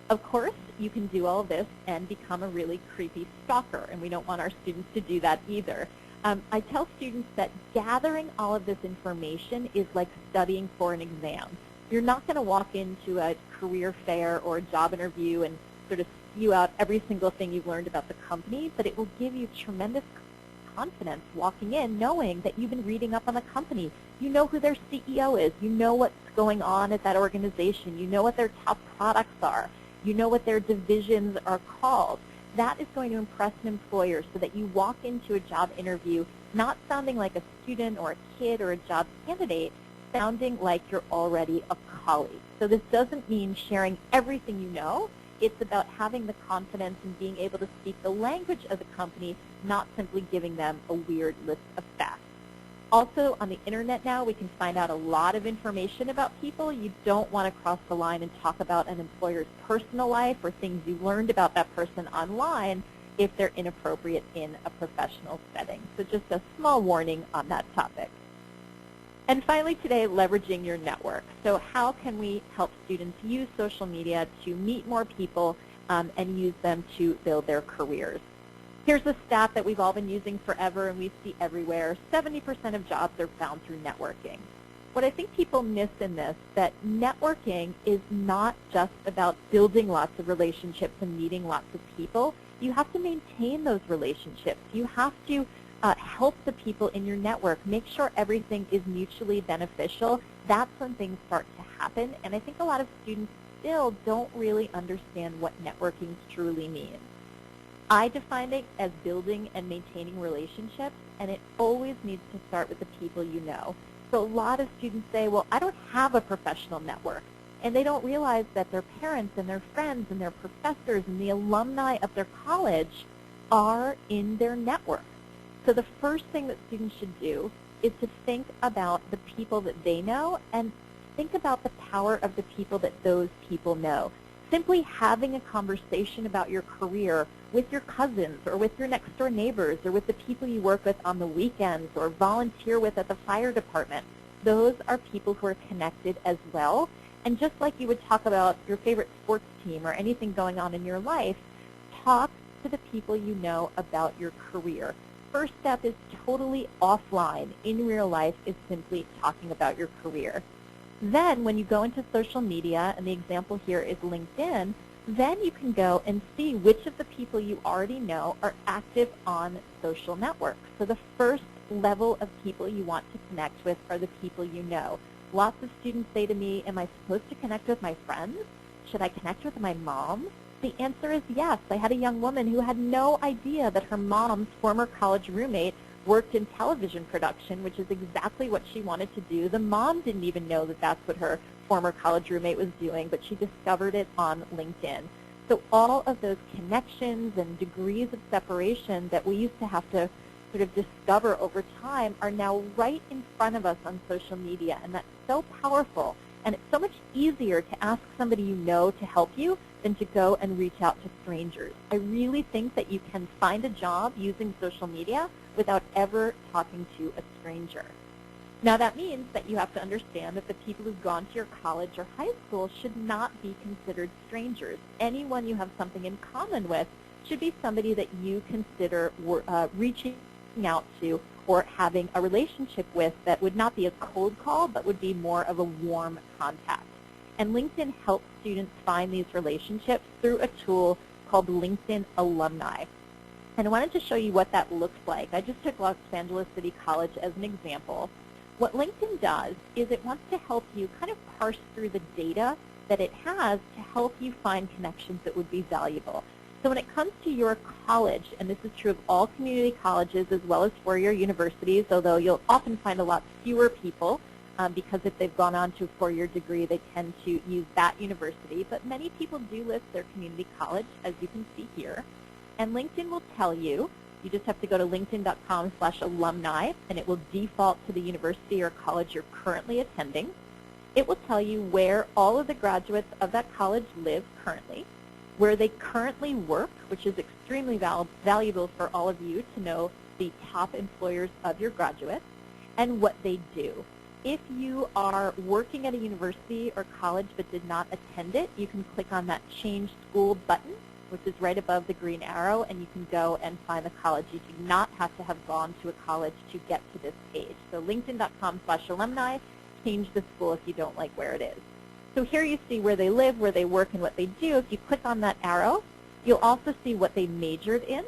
Of course, you can do all of this and become a really creepy stalker, and we don't want our students to do that either. I tell students that gathering all of this information is like studying for an exam. You're not going to walk into a career fair or a job interview and sort of spew out every single thing you've learned about the company, but it will give you tremendous confidence walking in knowing that you've been reading up on the company. You know who their CEO is. You know what's going on at that organization. You know what their top products are. You know what their divisions are called. That is going to impress an employer so that you walk into a job interview not sounding like a student or a kid or a job candidate, sounding like you're already a colleague. So this doesn't mean sharing everything you know. It's about having the confidence and being able to speak the language of the company, not simply giving them a weird list of facts. Also, on the internet now, we can find out a lot of information about people. You don't want to cross the line and talk about an employer's personal life or things you learned about that person online if they're inappropriate in a professional setting. So just a small warning on that topic. And finally today, leveraging your network. So how can we help students use social media to meet more people and use them to build their careers? Here's a stat that we've all been using forever and we see everywhere. 70% of jobs are found through networking. What I think people miss in this, that networking is not just about building lots of relationships and meeting lots of people. You have to maintain those relationships. You have to help the people in your network. Make sure everything is mutually beneficial. That's when things start to happen. And I think a lot of students still don't really understand what networking truly means. I define it as building and maintaining relationships, and it always needs to start with the people you know. So a lot of students say, well, I don't have a professional network. And they don't realize that their parents and their friends and their professors and the alumni of their college are in their network. So the first thing that students should do is to think about the people that they know and think about the power of the people that those people know. Simply having a conversation about your career with your cousins or with your next door neighbors or with the people you work with on the weekends or volunteer with at the fire department, those are people who are connected as well. And just like you would talk about your favorite sports team or anything going on in your life, talk to the people you know about your career. First step is totally offline. In real life is simply talking about your career. Then when you go into social media, and the example here is LinkedIn, then you can go and see which of the people you already know are active on social networks. So the first level of people you want to connect with are the people you know. Lots of students say to me, am I supposed to connect with my friends? Should I connect with my mom? The answer is yes. I had a young woman who had no idea that her mom's former college roommate worked in television production, which is exactly what she wanted to do. The mom didn't even know that that's what her former college roommate was doing, but she discovered it on LinkedIn. So all of those connections and degrees of separation that we used to have to sort of discover over time are now right in front of us on social media, and that's so powerful. And it's so much easier to ask somebody you know to help you than to go and reach out to strangers. I really think that you can find a job using social media without ever talking to a stranger. Now that means that you have to understand that the people who've gone to your college or high school should not be considered strangers. Anyone you have something in common with should be somebody that you consider reaching out to or having a relationship with that would not be a cold call but would be more of a warm contact. And LinkedIn helps students find these relationships through a tool called LinkedIn Alumni. And I wanted to show you what that looks like. I just took Los Angeles City College as an example. What LinkedIn does is it wants to help you kind of parse through the data that it has to help you find connections that would be valuable. So when it comes to your college, and this is true of all community colleges as well as four-year universities, although you'll often find a lot fewer people because if they've gone on to a four-year degree, they tend to use that university. But many people do list their community college, as you can see here. And LinkedIn will tell you, you just have to go to linkedin.com/alumni, and it will default to the university or college you're currently attending. It will tell you where all of the graduates of that college live currently. where they currently work, which is extremely valuable for all of you to know the top employers of your graduates, and what they do. If you are working at a university or college but did not attend it, you can click on that Change School button, which is right above the green arrow, and you can go and find the college. You do not have to have gone to a college to get to this page. So linkedin.com/alumni, change the school if you don't like where it is. So here you see where they live, where they work, and what they do. If you click on that arrow, you'll also see what they majored in,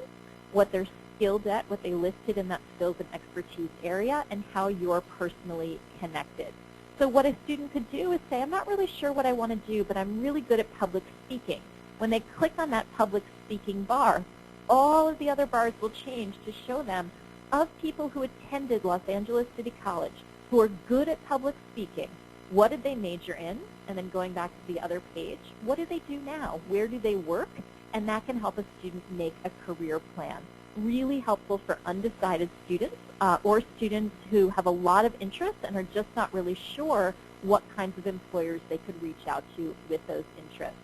what they're skilled at, what they listed in that skills and expertise area, and how you're personally connected. So what a student could do is say, I'm not really sure what I want to do, but I'm really good at public speaking. When they click on that public speaking bar, all of the other bars will change to show them of people who attended Los Angeles City College who are good at public speaking. What did they major in? And then going back to the other page, what do they do now? Where do they work? And that can help a student make a career plan. Really helpful for undecided students or students who have a lot of interest and are just not really sure what kinds of employers they could reach out to with those interests.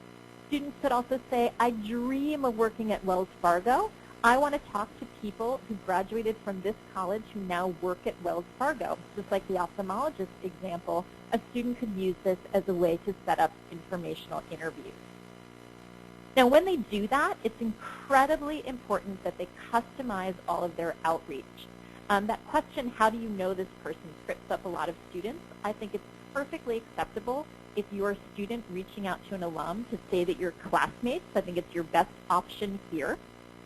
Students could also say, I dream of working at Wells Fargo. I want to talk to people who graduated from this college who now work at Wells Fargo. Just like the ophthalmologist example, a student could use this as a way to set up informational interviews. Now, when they do that, it's incredibly important that they customize all of their outreach. That question, how do you know this person, trips up a lot of students. I think it's perfectly acceptable if you're a student reaching out to an alum to say that you're classmates. I think it's your best option here.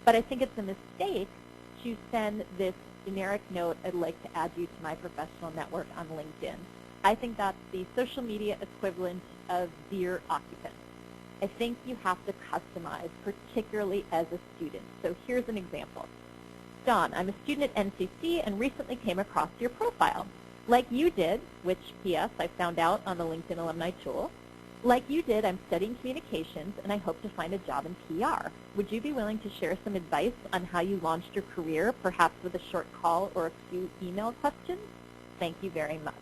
But I think it's a mistake to send this generic note, I'd like to add you to my professional network on LinkedIn. I think that's the social media equivalent of Dear Occupant. I think you have to customize, particularly as a student. So here's an example. John, I'm a student at NCC and recently came across your profile. Like you did, which, P.S., I found out on the LinkedIn Alumni Tool, like you did, I'm studying communications and I hope to find a job in PR. Would you be willing to share some advice on how you launched your career, perhaps with a short call or a few email questions? Thank you very much.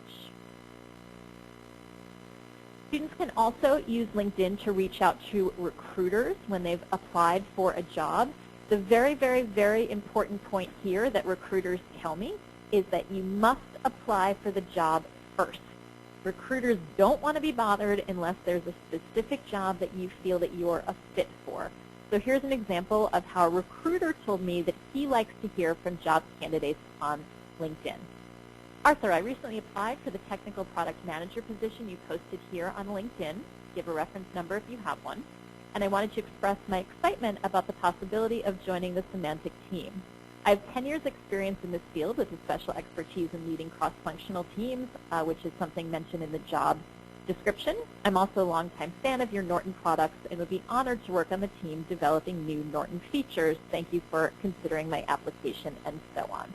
Students can also use LinkedIn to reach out to recruiters when they've applied for a job. The very, very, very important point here that recruiters tell me is that you must apply for the job first. Recruiters don't want to be bothered unless there's a specific job that you feel that you're a fit for. So here's an example of how a recruiter told me that he likes to hear from job candidates on LinkedIn. Arthur, I recently applied for the technical product manager position you posted here on LinkedIn. Give a reference number if you have one. And I wanted to express my excitement about the possibility of joining the Symantec team. I have 10 years experience in this field with a special expertise in leading cross-functional teams, which is something mentioned in the job description. I'm also a longtime fan of your Norton products and would be honored to work on the team developing new Norton features. Thank you for considering my application, and so on.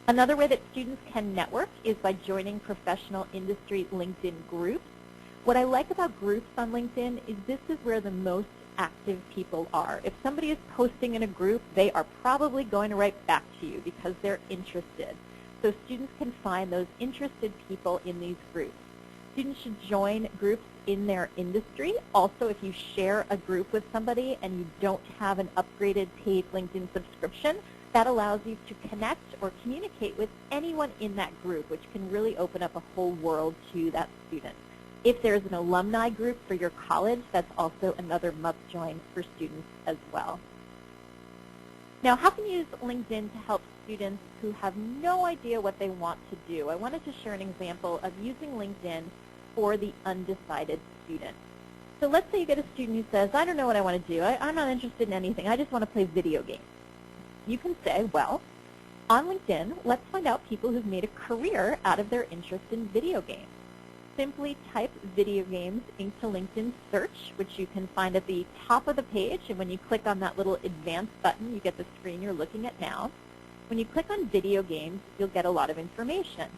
Another way that students can network is by joining professional industry LinkedIn groups. What I like about groups on LinkedIn is this is where the most active people are. If somebody is posting in a group, they are probably going to write back to you because they're interested. So students can find those interested people in these groups. Students should join groups in their industry. Also, if you share a group with somebody and you don't have an upgraded paid LinkedIn subscription, that allows you to connect or communicate with anyone in that group, which can really open up a whole world to that student. If there's an alumni group for your college, that's also another must join for students as well. Now, how can you use LinkedIn to help students who have no idea what they want to do? I wanted to share an example of using LinkedIn for the undecided student. So let's say you get a student who says, I don't know what I want to do. I'm not interested in anything. I just want to play video games. You can say, well, on LinkedIn, let's find out people who've made a career out of their interest in video games. Simply type video games into LinkedIn search, which you can find at the top of the page. And when you click on that little advanced button, you get the screen you're looking at now. When you click on video games, you'll get a lot of information.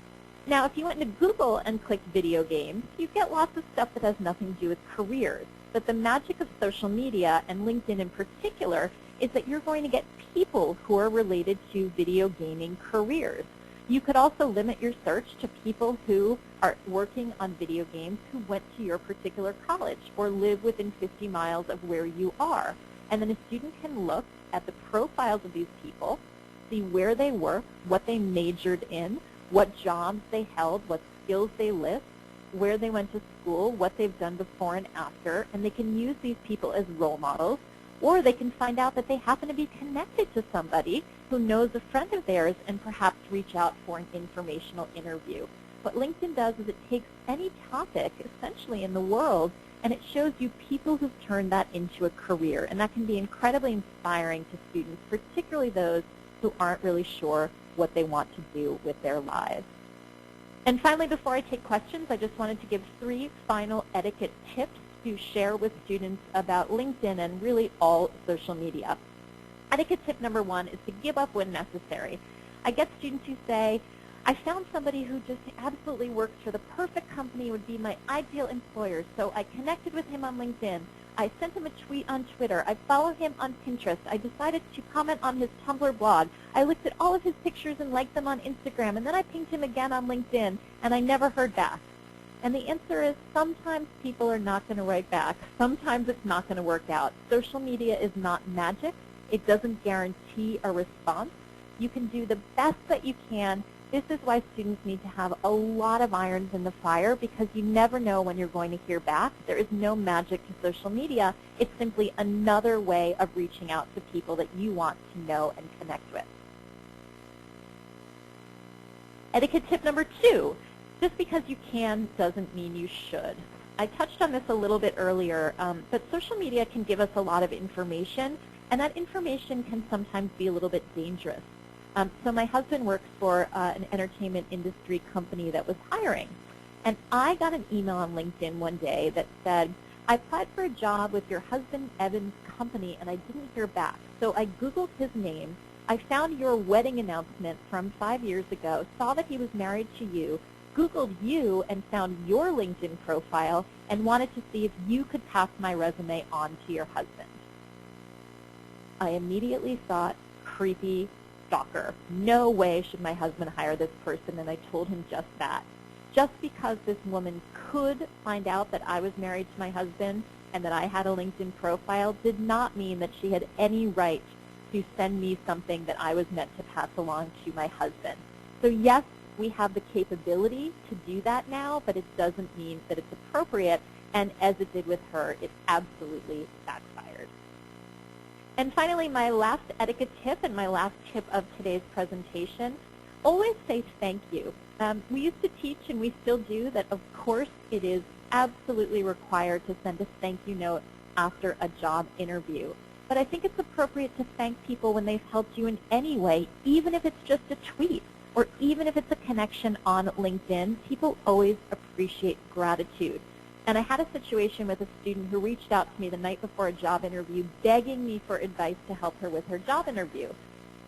Now, if you went into Google and clicked video games, you get lots of stuff that has nothing to do with careers. But the magic of social media, and LinkedIn in particular, is that you're going to get people who are related to video gaming careers. You could also limit your search to people who are working on video games who went to your particular college or live within 50 miles of where you are. And then a student can look at the profiles of these people, see where they work, what they majored in, what jobs they held, what skills they list, where they went to school, what they've done before and after, and they can use these people as role models, or they can find out that they happen to be connected to somebody who knows a friend of theirs and perhaps reach out for an informational interview. What LinkedIn does is it takes any topic, essentially, in the world, and it shows you people who've turned that into a career, and that can be incredibly inspiring to students, particularly those who aren't really sure what they want to do with their lives. And finally, before I take questions, I just wanted to give 3 final etiquette tips to share with students about LinkedIn and really all social media. Etiquette tip number 1 is to give up when necessary. I get students who say, I found somebody who just absolutely works for the perfect company, would be my ideal employer, so I connected with him on LinkedIn. I sent him a tweet on Twitter. I follow him on Pinterest. I decided to comment on his Tumblr blog. I looked at all of his pictures and liked them on Instagram, and then I pinged him again on LinkedIn, and I never heard back. And the answer is sometimes people are not going to write back. Sometimes it's not going to work out. Social media is not magic. It doesn't guarantee a response. You can do the best that you can. This is why students need to have a lot of irons in the fire, because you never know when you're going to hear back. There is no magic to social media. It's simply another way of reaching out to people that you want to know and connect with. Etiquette tip number 2, just because you can doesn't mean you should. I touched on this a little bit earlier, but social media can give us a lot of information, and that information can sometimes be a little bit dangerous. So my husband works for an entertainment industry company that was hiring. And I got an email on LinkedIn one day that said, I applied for a job with your husband Evan's company and I didn't hear back. So I Googled his name. I found your wedding announcement from 5 years ago, saw that he was married to you, Googled you and found your LinkedIn profile and wanted to see if you could pass my resume on to your husband. I immediately thought, creepy stalker. No way should my husband hire this person, and I told him just that. Just because this woman could find out that I was married to my husband and that I had a LinkedIn profile did not mean that she had any right to send me something that I was meant to pass along to my husband. So yes, we have the capability to do that now, but it doesn't mean that it's appropriate, and as it did with her, it absolutely backfired. And finally, my last etiquette tip and my last tip of today's presentation, always say thank you. We used to teach, and we still do, that of course it is absolutely required to send a thank you note after a job interview. But I think it's appropriate to thank people when they've helped you in any way, even if it's just a tweet or even if it's a connection on LinkedIn. People always appreciate gratitude. And I had a situation with a student who reached out to me the night before a job interview begging me for advice to help her with her job interview.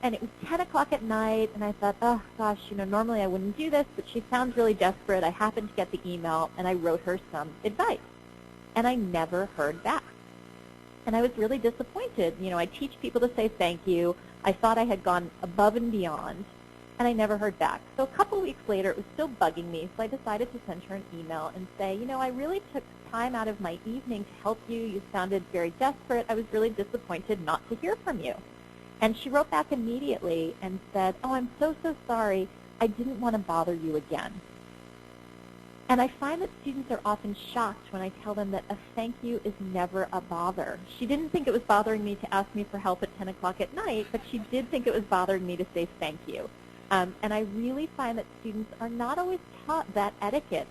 And it was 10 o'clock at night, and I thought, oh, gosh, normally I wouldn't do this, but she sounds really desperate. I happened to get the email, and I wrote her some advice. And I never heard back. And I was really disappointed. I teach people to say thank you. I thought I had gone above and beyond, and I never heard back. So a couple weeks later, it was still bugging me, so I decided to send her an email and say, I really took time out of my evening to help you. You sounded very desperate. I was really disappointed not to hear from you. And she wrote back immediately and said, oh, I'm so, so sorry. I didn't want to bother you again. And I find that students are often shocked when I tell them that a thank you is never a bother. She didn't think it was bothering me to ask me for help at 10 o'clock at night, but she did think it was bothering me to say thank you. And I really find that students are not always taught that etiquette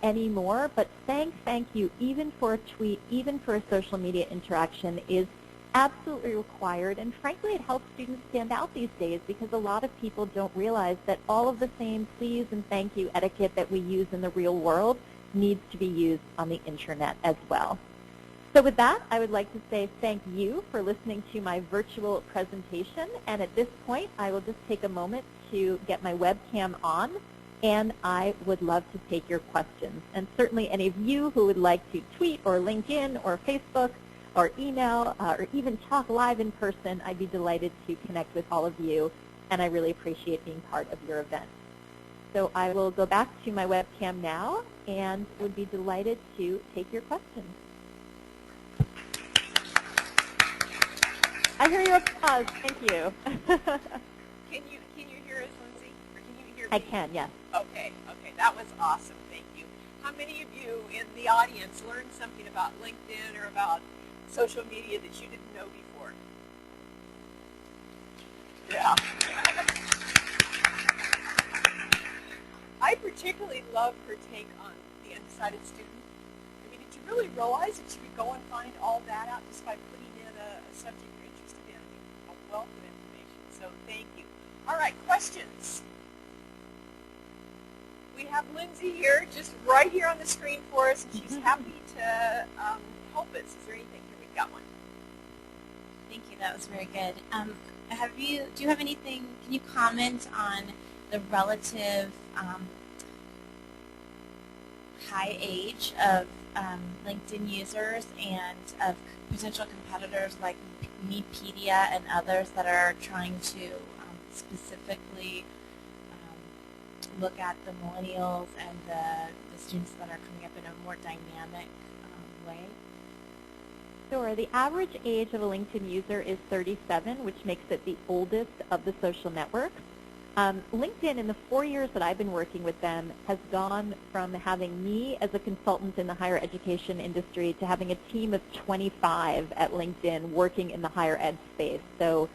anymore, but saying thank you, even for a tweet, even for a social media interaction, is absolutely required. And frankly, it helps students stand out these days because a lot of people don't realize that all of the same please and thank you etiquette that we use in the real world needs to be used on the internet as well. So with that, I would like to say thank you for listening to my virtual presentation. And at this point, I will just take a moment to get my webcam on, and I would love to take your questions. And certainly any of you who would like to tweet or LinkedIn or Facebook or email or even talk live in person, I'd be delighted to connect with all of you. and I really appreciate being part of your event. So I will go back to my webcam now and would be delighted to take your questions. I hear your applause. Thank you. Can you hear us, Lindsay? Or can you hear me? I can, yes. Okay, that was awesome. Thank you. How many of you in the audience learned something about LinkedIn or about social media that you didn't know before? Yeah. I particularly love her take on the undecided student. I mean, did you really realize that you could go and find all that out just by putting in a subject you're interested in? I mean, a wealth of information. So thank you. All right, questions. We have Lindsay here, just right here on the screen for us, and she's happy to help us. Is there anything? Here, we've got one. Thank you. That was very good. Do you have anything? Can you comment on the relative high age of LinkedIn users and of potential competitors like Mepedia and others that are trying to specifically look at the millennials and the students that are coming up in a more dynamic way? Sure. The average age of a LinkedIn user is 37, which makes it the oldest of the social networks. LinkedIn, in the 4 years that I've been working with them, has gone from having me as a consultant in the higher education industry to having a team of 25 at LinkedIn working in the higher ed space. So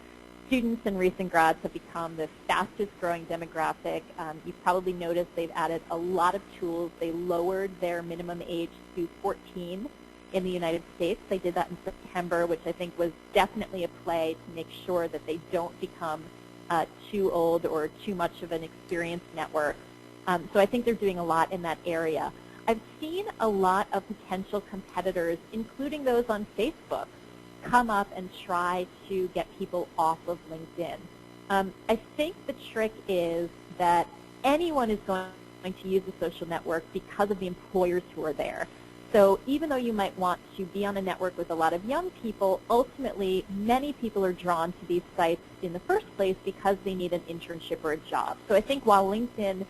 students and recent grads have become the fastest growing demographic. You've probably noticed they've added a lot of tools. They lowered their minimum age to 14 in the United States. They did that in September, which I think was definitely a play to make sure that they don't become too old or too much of an experienced network. So I think they're doing a lot in that area. I've seen a lot of potential competitors, including those on Facebook, come up and try to get people off of LinkedIn. I think the trick is that anyone is going to use a social network because of the employers who are there. So even though you might want to be on a network with a lot of young people, ultimately many people are drawn to these sites in the first place because they need an internship or a job. So I think while LinkedIn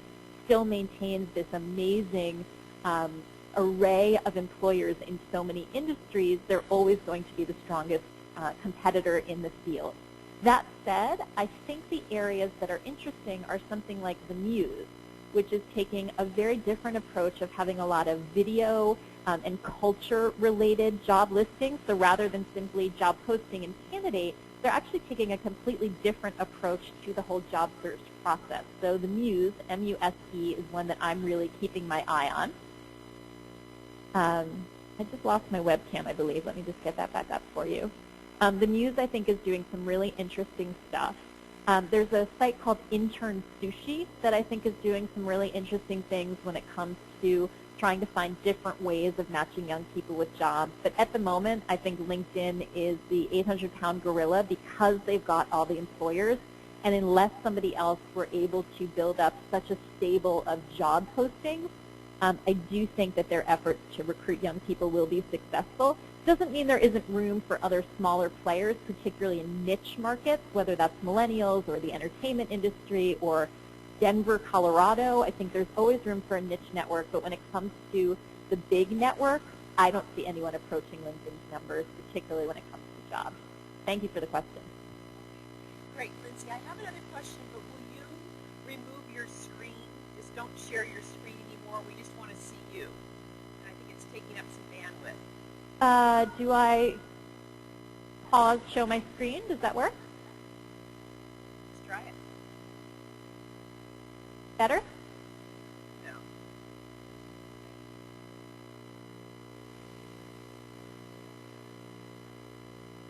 still maintains this amazing array of employers in so many industries, they're always going to be the strongest competitor in the field. That said, I think the areas that are interesting are something like the Muse, which is taking a very different approach of having a lot of video and culture-related job listings. So rather than simply job posting and candidate, they're actually taking a completely different approach to the whole job search process. So the Muse, M-U-S-E, is one that I'm really keeping my eye on. I just lost my webcam, I believe. Let me just get that back up for you. The Muse, I think, is doing some really interesting stuff. There's a site called Intern Sushi that I think is doing some really interesting things when it comes to trying to find different ways of matching young people with jobs. But at the moment, I think LinkedIn is the 800-pound gorilla because they've got all the employers. And unless somebody else were able to build up such a stable of job postings, I do think that their efforts to recruit young people will be successful. Doesn't mean there isn't room for other smaller players, particularly in niche markets, whether that's millennials or the entertainment industry or Denver, Colorado. I think there's always room for a niche network, but when it comes to the big network, I don't see anyone approaching LinkedIn's numbers, particularly when it comes to jobs. Thank you for the question. Great, Lindsay. I have another question, but will you remove your screen? Just don't share your screen anymore. We just want to see you. And I think it's taking up some bandwidth. Do I pause, show my screen? Does that work? Let's try it. Better? No.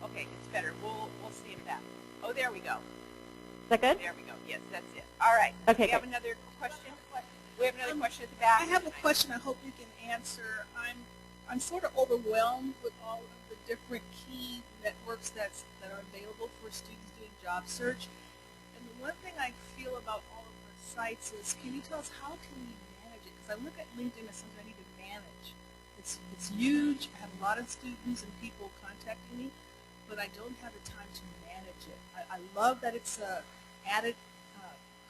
Okay, it's better. We'll see if that. Oh, there we go. Is that good? There we go. Yes, that's it. All right. Okay, We have another question. We have another question at the back. I have a question I hope you can answer. I'm sort of overwhelmed with all of the different key networks that are available for students doing job search. And the one thing I feel about all of the sites is, can you tell us how can we manage it? Because I look at LinkedIn as something I need to manage. It's huge. I have a lot of students and people contacting me, but I don't have the time to manage it. I love that it's added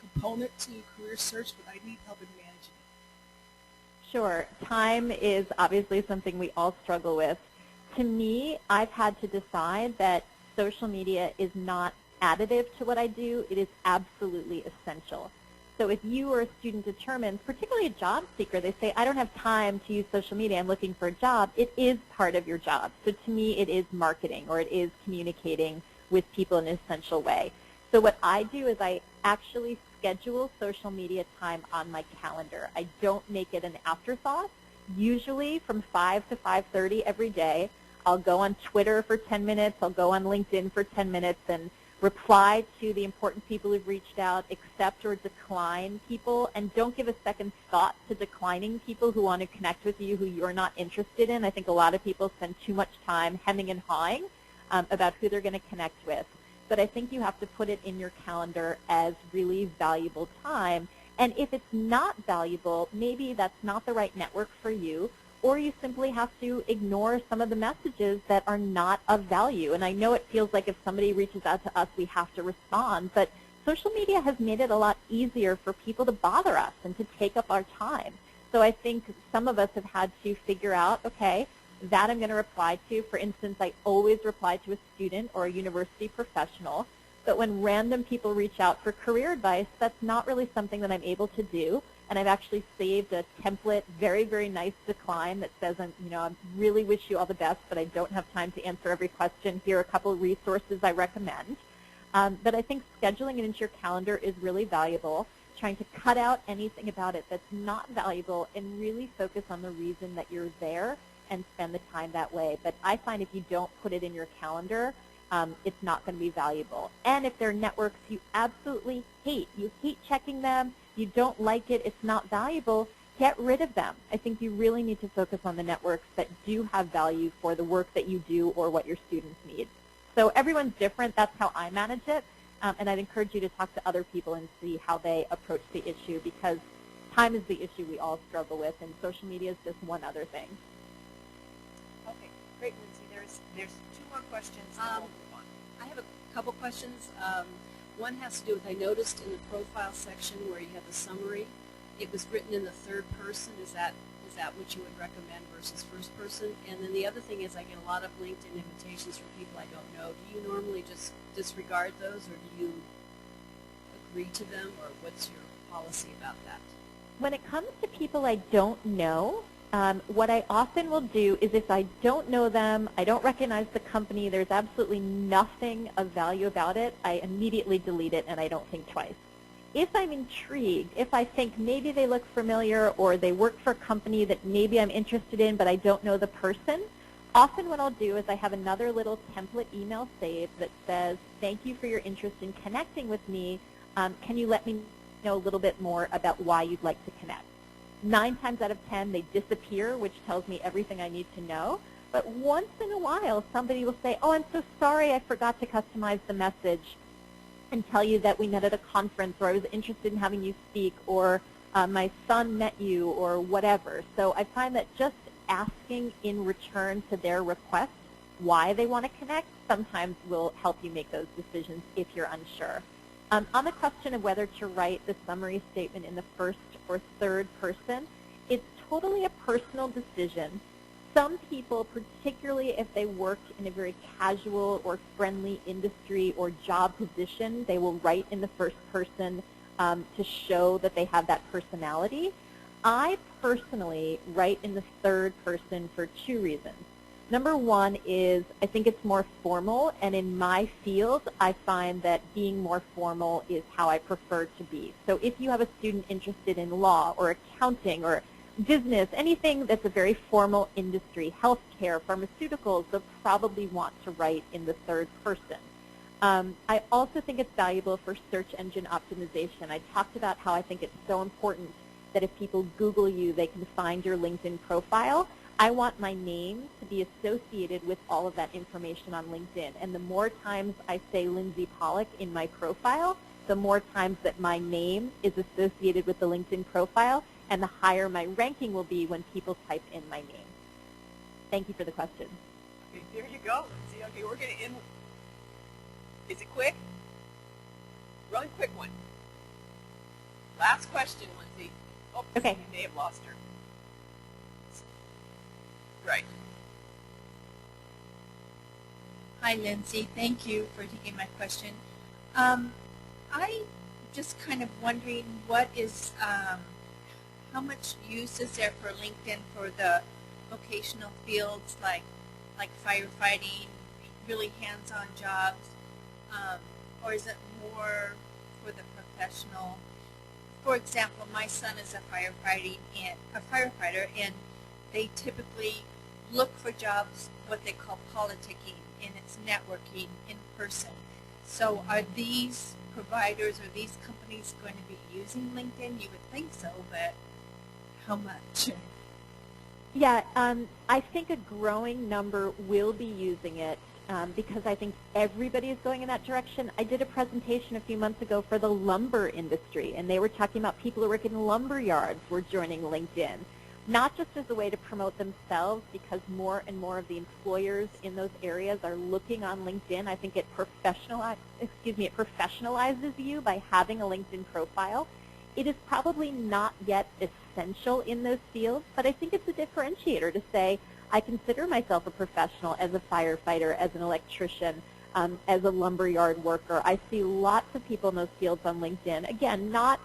component to career search, but I need help in managing it. Sure. Time is obviously something we all struggle with. To me, I've had to decide that social media is not additive to what I do. It is absolutely essential. So if you or a student determines, particularly a job seeker, they say, I don't have time to use social media, I'm looking for a job, it is part of your job. So to me, it is marketing, or it is communicating with people in an essential way. So what I do is I actually schedule social media time on my calendar. I don't make it an afterthought. Usually from 5 to 5:30 every day, I'll go on Twitter for 10 minutes, I'll go on LinkedIn for 10 minutes and reply to the important people who've reached out, accept or decline people, and don't give a second thought to declining people who want to connect with you who you're not interested in. I think a lot of people spend too much time hemming and hawing about who they're going to connect with. But I think you have to put it in your calendar as really valuable time. And if it's not valuable, maybe that's not the right network for you, or you simply have to ignore some of the messages that are not of value. And I know it feels like if somebody reaches out to us, we have to respond, but social media has made it a lot easier for people to bother us and to take up our time. So I think some of us have had to figure out, okay, that I'm going to reply to. For instance, I always reply to a student or a university professional, but when random people reach out for career advice, that's not really something that I'm able to do. And I've actually saved a template, very, very nice decline that says, I really wish you all the best, but I don't have time to answer every question. Here are a couple of resources I recommend. But I think scheduling it into your calendar is really valuable, trying to cut out anything about it that's not valuable and really focus on the reason that you're there and spend the time that way. But I find if you don't put it in your calendar, it's not going to be valuable. And if there are networks you absolutely hate, you hate checking them, you don't like it, it's not valuable, get rid of them. I think you really need to focus on the networks that do have value for the work that you do or what your students need. So everyone's different. That's how I manage it. And I'd encourage you to talk to other people and see how they approach the issue, because time is the issue we all struggle with, and social media is just one other thing. Okay, great, Lindsay. There's two more questions. And we'll move on. I have a couple questions. One has to do with, I noticed in the profile section where you have the summary, it was written in the third person. Is that what you would recommend versus first person? And then the other thing is I get a lot of LinkedIn invitations from people I don't know. Do you normally just disregard those, or do you agree to them, or what's your policy about that? When it comes to people I don't know, what I often will do is if I don't know them, I don't recognize the company, there's absolutely nothing of value about it, I immediately delete it and I don't think twice. If I'm intrigued, if I think maybe they look familiar or they work for a company that maybe I'm interested in but I don't know the person, often what I'll do is I have another little template email saved that says, thank you for your interest in connecting with me. Can you let me know a little bit more about why you'd like to connect? 9 times out of 10, they disappear, which tells me everything I need to know. But once in a while, somebody will say, oh, I'm so sorry, I forgot to customize the message and tell you that we met at a conference, or I was interested in having you speak, or my son met you, or whatever. So I find that just asking in return to their request why they want to connect sometimes will help you make those decisions if you're unsure. On the question of whether to write the summary statement in the first or third person, it's totally a personal decision. Some people, particularly if they work in a very casual or friendly industry or job position, they will write in the first person to show that they have that personality. I personally write in the third person for 2 reasons. Number one is I think it's more formal, and in my field, I find that being more formal is how I prefer to be. So if you have a student interested in law or accounting or business, anything that's a very formal industry, healthcare, pharmaceuticals, they'll probably want to write in the third person. I also think it's valuable for search engine optimization. I talked about how I think it's so important that if people Google you, they can find your LinkedIn profile. I want my name to be associated with all of that information on LinkedIn. And the more times I say Lindsay Pollock in my profile, the more times that my name is associated with the LinkedIn profile, and the higher my ranking will be when people type in my name. Thank you for the question. Okay, there you go, Lindsay. Okay, we're going to end. Is it quick? Run quick one. Last question, Lindsay. Oh, Okay. we may have lost her. Right. Hi, Lindsay. Thank you for taking my question. I just kind of wondering what is, how much use is there for LinkedIn for the vocational fields like firefighting, really hands-on jobs, or is it more for the professional? For example, my son is a firefighter, and they typically look for jobs, what they call politicking, and it's networking in person. So are these providers or these companies going to be using LinkedIn? You would think so, but how much? Yeah, I think a growing number will be using it because I think everybody is going in that direction. I did a presentation a few months ago for the lumber industry, and they were talking about people who work in lumber yards were joining LinkedIn, not just as a way to promote themselves, because more and more of the employers in those areas are looking on LinkedIn. I think it professionalizes you by having a LinkedIn profile. It is probably not yet essential in those fields, but I think it's a differentiator to say, I consider myself a professional as a firefighter, as an electrician, as a lumberyard worker. I see lots of people in those fields on LinkedIn. Again, not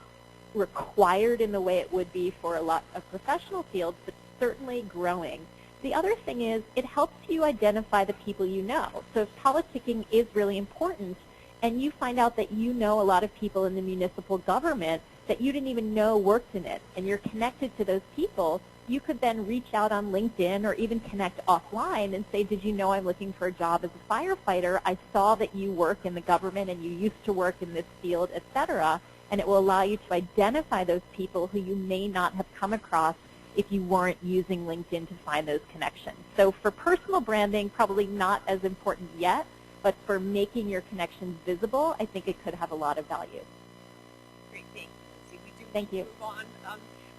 required in the way it would be for a lot of professional fields, but certainly growing. The other thing is it helps you identify the people you know. So if politicking is really important and you find out that you know a lot of people in the municipal government that you didn't even know worked in it, and you're connected to those people, you could then reach out on LinkedIn or even connect offline and say, did you know I'm looking for a job as a firefighter? I saw that you work in the government and you used to work in this field, etc. And it will allow you to identify those people who you may not have come across if you weren't using LinkedIn to find those connections. So for personal branding, probably not as important yet, but for making your connections visible, I think it could have a lot of value. Great, thank you, Lindsay. We do Thank you. move on.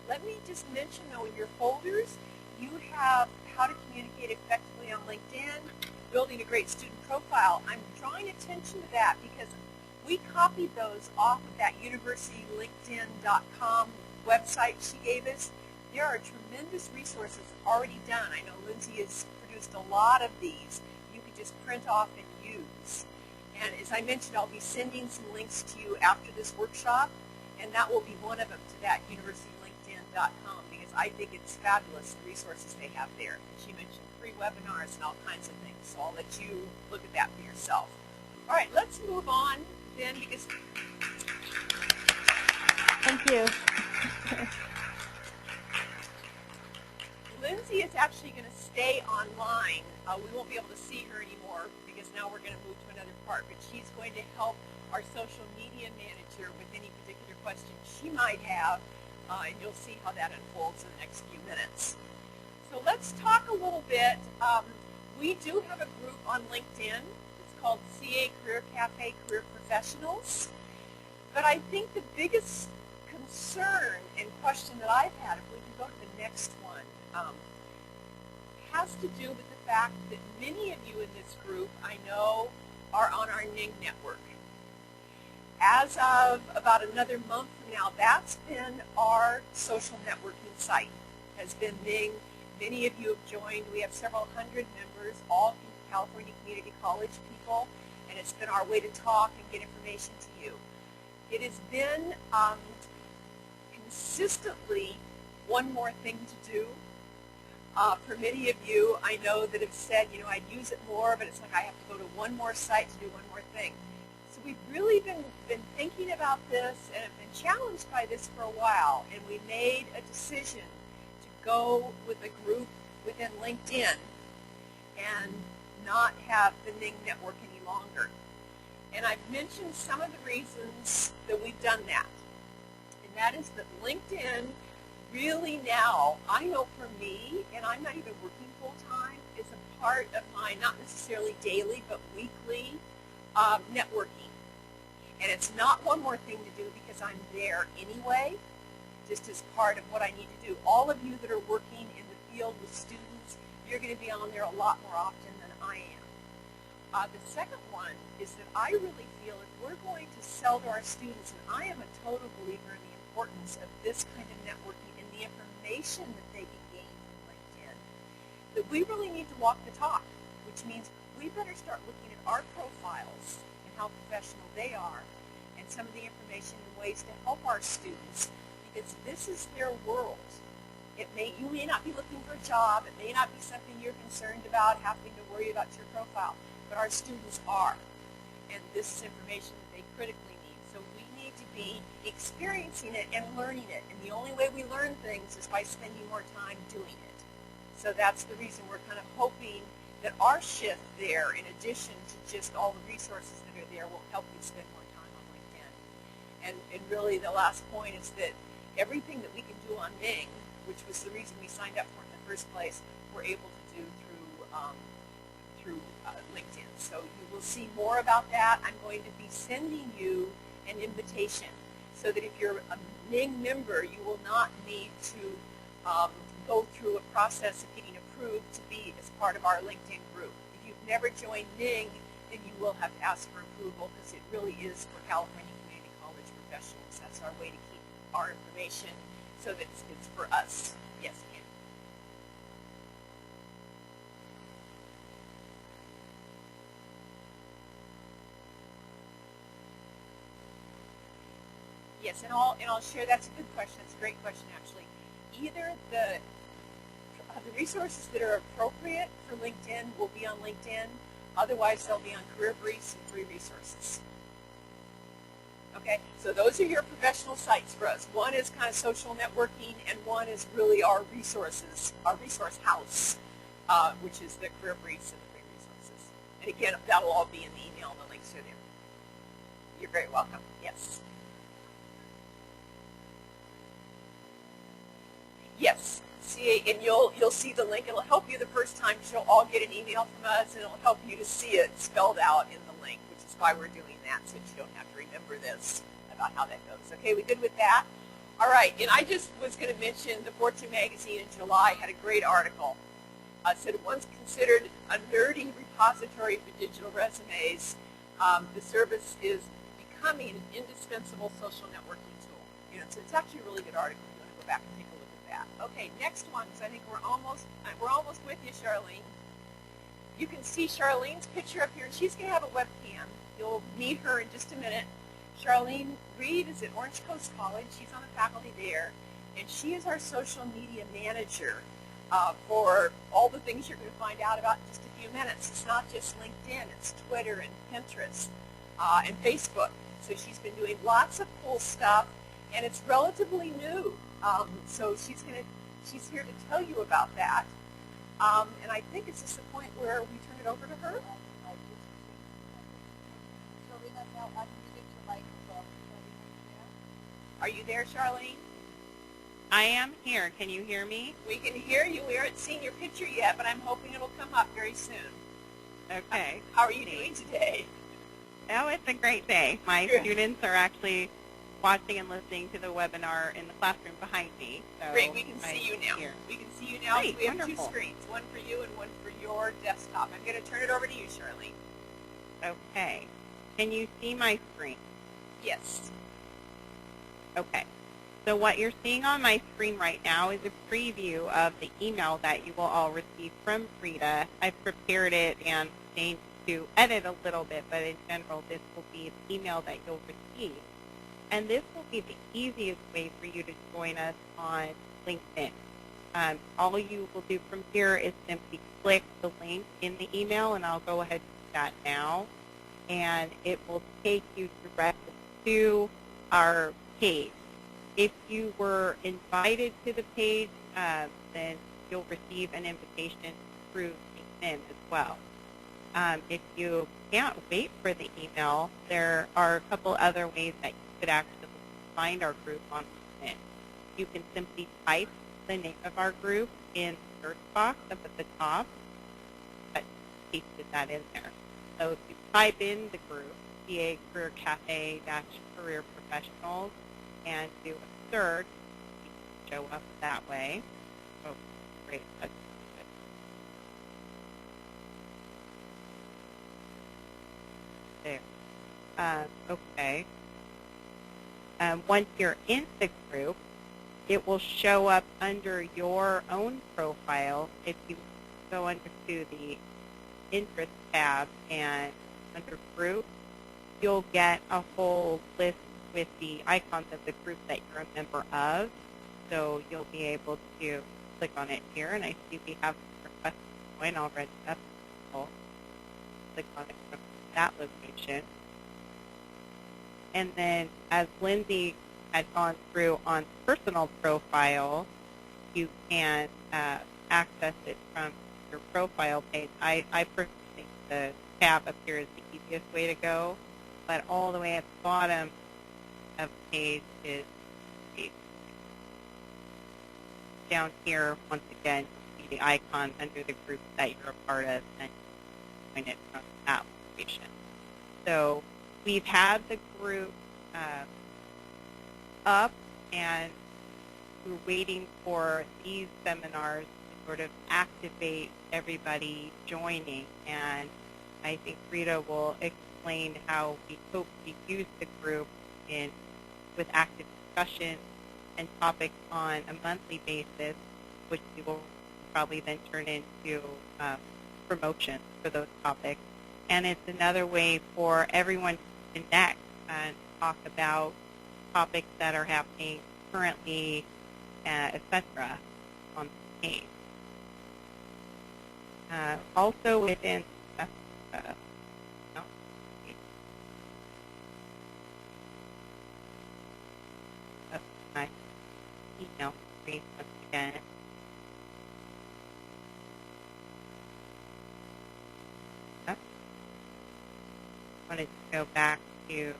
Let me just mention, though, in your folders, you have how to communicate effectively on LinkedIn, building a great student profile. I'm drawing attention to that because we copied those off of that universitylinkedin.com website she gave us. There are tremendous resources already done. I know Lindsay has produced a lot of these. You can just print off and use. And as I mentioned, I'll be sending some links to you after this workshop, and that will be one of them to that universitylinkedin.com because I think it's fabulous, the resources they have there. And she mentioned free webinars and all kinds of things, so I'll let you look at that for yourself. All right, let's move on then because... Thank you. Lindsay is actually going to stay online. We won't be able to see her anymore because now we're going to move to another part, but she's going to help our social media manager with any particular questions she might have, and you'll see how that unfolds in the next few minutes. So let's talk a little bit. We do have a group on LinkedIn. It's called CA Career Cafe Career Professionals. But I think the biggest concern and question that I've had, if we can go to the next one, has to do with the fact that many of you in this group, I know, are on our Ning network. As of about another month from now, that's been our social networking site, has been Ning. Many of you have joined. We have several hundred members, all from California Community College people, and it's been our way to talk and get information to you. It has been consistently one more thing to do. For many of you, I know that have said, you know, I'd use it more, but it's like I have to go to one more site to do one more thing. So we've really been thinking about this and have been challenged by this for a while, and we made a decision to go with a group within LinkedIn and not have the Ning network any longer. And I've mentioned some of the reasons that we've done that. And that is that LinkedIn really now, I know for me, and I'm not even working full-time, is a part of my, not necessarily daily, but weekly networking. And it's not one more thing to do because I'm there anyway, just as part of what I need to do. All of you that are working in the field with students, you're going to be on there a lot more often than I am. The second one is that I really feel if we're going to sell to our students, and I am a total believer in the importance of this kind of networking and the information that they can gain from LinkedIn, that we really need to walk the talk, which means we better start looking at our profiles and how professional they are and some of the information and ways to help our students, because this is their world. You may not be looking for a job, it may not be something you're concerned about, having to worry about your profile, but our students are. And this is information that they critically need. So we need to be experiencing it and learning it. And the only way we learn things is by spending more time doing it. So that's the reason we're kind of hoping that our shift there, in addition to just all the resources that are there, will help you spend more time on LinkedIn. And really the last point is that everything that we can do on Ming, which was the reason we signed up for it in the first place, we're able to do through LinkedIn. So you will see more about that. I'm going to be sending you an invitation so that if you're a Ming member, you will not need to go through a process of getting approved to be as part of our LinkedIn group. If you've never joined Ming, then you will have to ask for approval, because it really is for California Community College professionals. That's our way to keep our information so that it's for us. Yes, Ken. Yes, and I'll share. That's a good question. That's a great question, actually. Either the resources that are appropriate for LinkedIn will be on LinkedIn. Otherwise, they'll be on Career Briefs and free resources. Okay, so those are your professional sites for us. One is kind of social networking, and one is really our resources, our resource house, which is the Career Briefs and the free resources. And again, that'll all be in the email, and the links are there. You're very welcome. Yes. Yes. See, and you'll see the link. It'll help you the first time. You'll all get an email from us, and it'll help you to see it spelled out in the link, which is why we're doing that, so that you don't have to remember this about how that goes. Okay, we good with that? All right, and I just was going to mention the Fortune magazine in July had a great article. Said once considered a nerdy repository for digital resumes, the service is becoming an indispensable social networking tool. You know, so it's actually a really good article. If you want to go back and take a look at that. Okay, next one, because I think we're almost with you, Charlene. You can see Charlene's picture up here, and she's going to have a webcam. You'll meet her in just a minute. Charlene Reed is at Orange Coast College. She's on the faculty there, and she is our social media manager for all the things you're going to find out about in just a few minutes. It's not just LinkedIn, it's Twitter and Pinterest and Facebook. So she's been doing lots of cool stuff, and it's relatively new. So she's here to tell you about that. And I think it's just the point where we turn it over to her. Are you there, Charlene? I am here. Can you hear me? We can hear you. We haven't seen your picture yet, but I'm hoping it'll come up very soon. Okay. How are you doing today? Oh, it's a great day. My students are actually watching and listening to the webinar in the classroom behind me. So great. We can see you now. Here. We can see you now. Great, we have wonderful. 2 screens, one for you and one for your desktop. I'm going to turn it over to you, Charlene. Okay. Can you see my screen? Yes. Okay. So what you're seeing on my screen right now is a preview of the email that you will all receive from Frida. I've prepared it and changed to edit a little bit, but in general, this will be the email that you'll receive. And this will be the easiest way for you to join us on LinkedIn. All you will do from here is simply click the link in the email, and I'll go ahead and do that now. And it will take you directly to our page. If you were invited to the page, then you'll receive an invitation through LinkedIn as well. If you can't wait for the email, there are a couple other ways that you could actually find our group on LinkedIn. You can simply type the name of our group in the search box up at the top. I pasted that in there. So if you type in the group, CA Career Cafe-Career Professionals, and do a search, it can show up that way. Oh, great. That's good. There. Okay. once you're in the group, it will show up under your own profile. If you go under to the interest tab and under group, you'll get a whole list with the icons of the group that you're a member of. So you'll be able to click on it here, and I see we have requests to join already. That's cool. Click on it from that location. And then as Lindsay had gone through on personal profile, you can access it from your profile page. I personally think the tab up here is the easiest way to go, but all the way at the bottom of the page is down here. Once again, you see the icon under the group that you're a part of, and join it from that location. So we've had the group up, and we're waiting for these seminars to sort of activate everybody joining. And I think Rita will explain how we hope to use the group with active discussion and topics on a monthly basis, which we will probably then turn into promotion for those topics. And it's another way for everyone to connect and talk about topics that are happening currently, etc. on the page. Also within my email screen once again. I wanted to go back to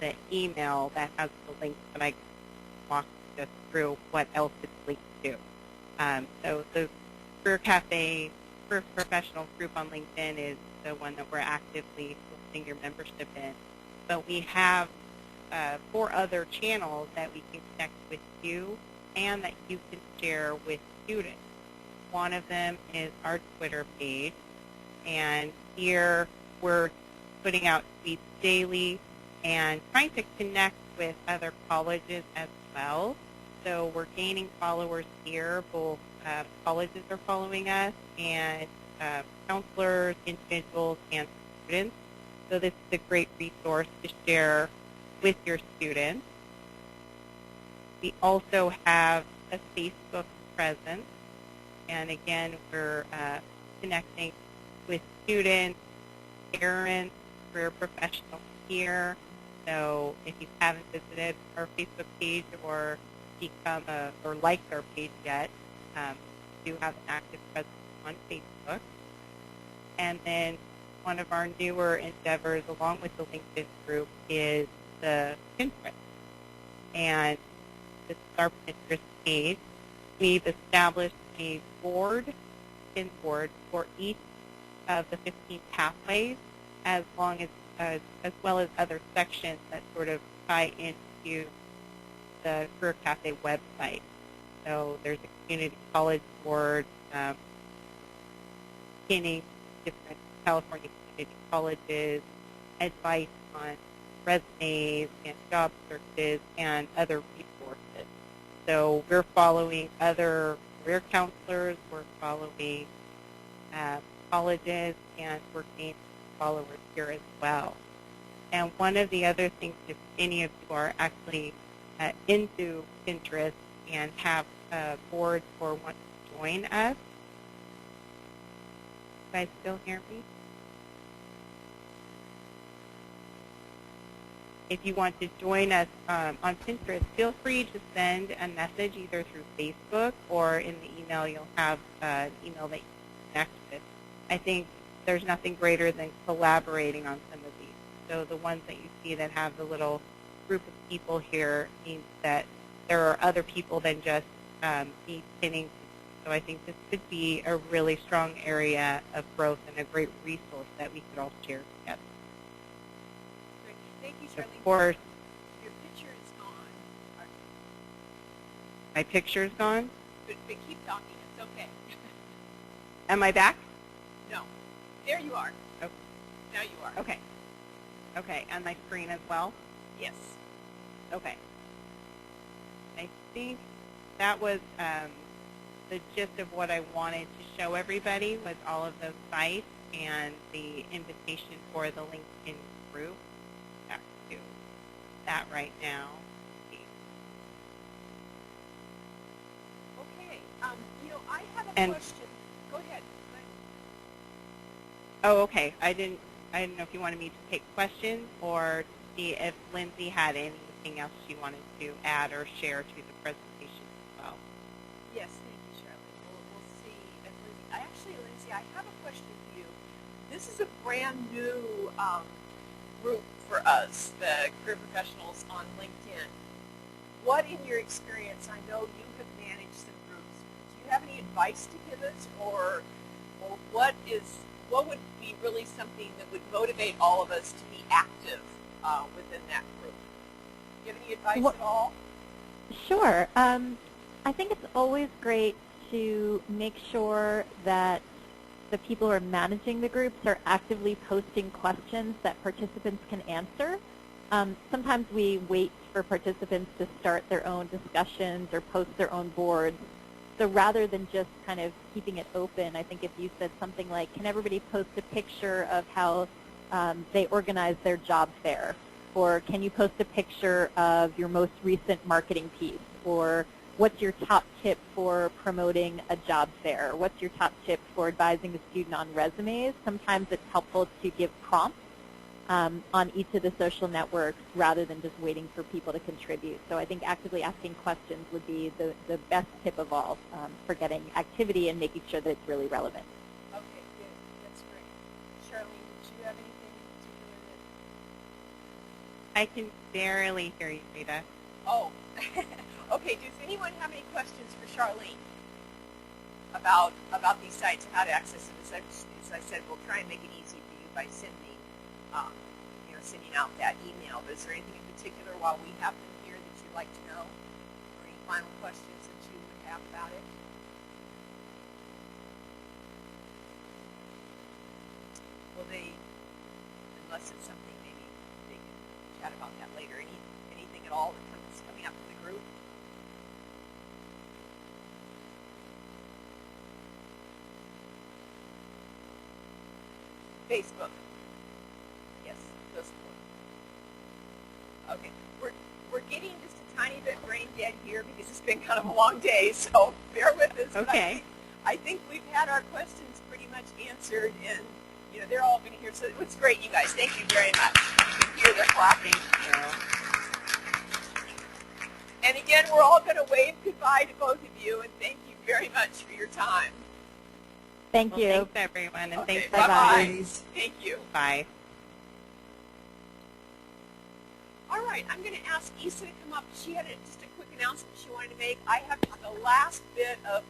the email that has the link that I walked just through what else it's linked to. So the Career Cafe Career Professional group on LinkedIn is the one that we're actively listing your membership in. But we have 4 other channels that we can connect with you and that you can share with students. One of them is our Twitter page, and here we're putting out tweets daily and trying to connect with other colleges as well. So we're gaining followers here. Both colleges are following us, and counselors, individuals, and students. So this is a great resource to share with your students. We also have a Facebook presence, and again, we're connecting with students, parents, career professionals here. So if you haven't visited our Facebook page or become or liked our page yet, we do have an active presence on Facebook. And then one of our newer endeavors, along with the LinkedIn group, is the Pinterest. And this is our Pinterest page. We've established a pin board for each of the 15 pathways, as well as other sections that sort of tie into the Career Cafe website. So there's a community college board, pinning different California community colleges, advice on resumes and job searches, and other resources. So we're following other career counselors, we're following colleges, and we're gaining followers here as well. And one of the other things, if any of you are actually into Pinterest and have boards or want to join us, you guys still hear me? If you want to join us on Pinterest, feel free to send a message either through Facebook or in the email. You'll have an email that you can connect with. I think there's nothing greater than collaborating on some of these. So the ones that you see that have the little group of people here means that there are other people than just me pinning. So I think this could be a really strong area of growth and a great resource that we could all share together. Great. Thank you, Charlene. Of course, Your picture is gone. my picture's gone. But keep talking. It's okay. Am I back? No. There you are. Okay. Now you are. Okay. Okay, and my screen as well. Yes. Okay. I think that was the gist of what I wanted to show everybody was all of those sites and the invitation for the LinkedIn group. Back to that right now. Okay. I have a And- question. Go ahead. Oh, okay. I didn't know if you wanted me to take questions or to see if Lindsay had anything else she wanted to add or share to the presentation as well. Yes, thank you, Shirley. We'll see if Lindsay. Lindsay, I have a question for you. This is a brand new group for us, the career professionals on LinkedIn. What, in your experience, I know you have managed some groups. Do you have any advice to give us, or what would be really something that would motivate all of us to be active within that group? Do you have any advice at all? Sure. I think it's always great to make sure that the people who are managing the groups are actively posting questions that participants can answer. Sometimes we wait for participants to start their own discussions or post their own boards. So rather than just kind of keeping it open, I think if you said something like, can everybody post a picture of how they organize their job fair? Or can you post a picture of your most recent marketing piece? Or what's your top tip for promoting a job fair? What's your top tip for advising a student on resumes? Sometimes it's helpful to give prompts on each of the social networks rather than just waiting for people to contribute. So I think actively asking questions would be the best tip of all for getting activity and making sure that it's really relevant. Okay, good. That's great. Charlene, did you have anything in particular that... I can barely hear you, Rita. Oh, okay. Does anyone have any questions for Charlene about these sites and how to access them? As I said, we'll try and make it easy for you by sending out that email. But is there anything in particular while we have them here that you'd like to know, or any final questions that you would have about it? Well, unless it's something maybe they can chat about that later. Anything at all that's coming up from the group? Facebook. Yes, Facebook. Okay, we're getting just a tiny bit brain dead here because it's been kind of a long day, so bear with us. Okay. I think we've had our questions pretty much answered, and they're all going to hear. So it's great, you guys. Thank you very much. You can hear the clapping. And again, we're all going to wave goodbye to both of you, and thank you very much for your time. Thank you. Thanks, everyone, and Okay, thanks. bye-bye. Thank you. Bye. All right, I'm going to ask Issa to come up. She had just a quick announcement she wanted to make. I have the last bit of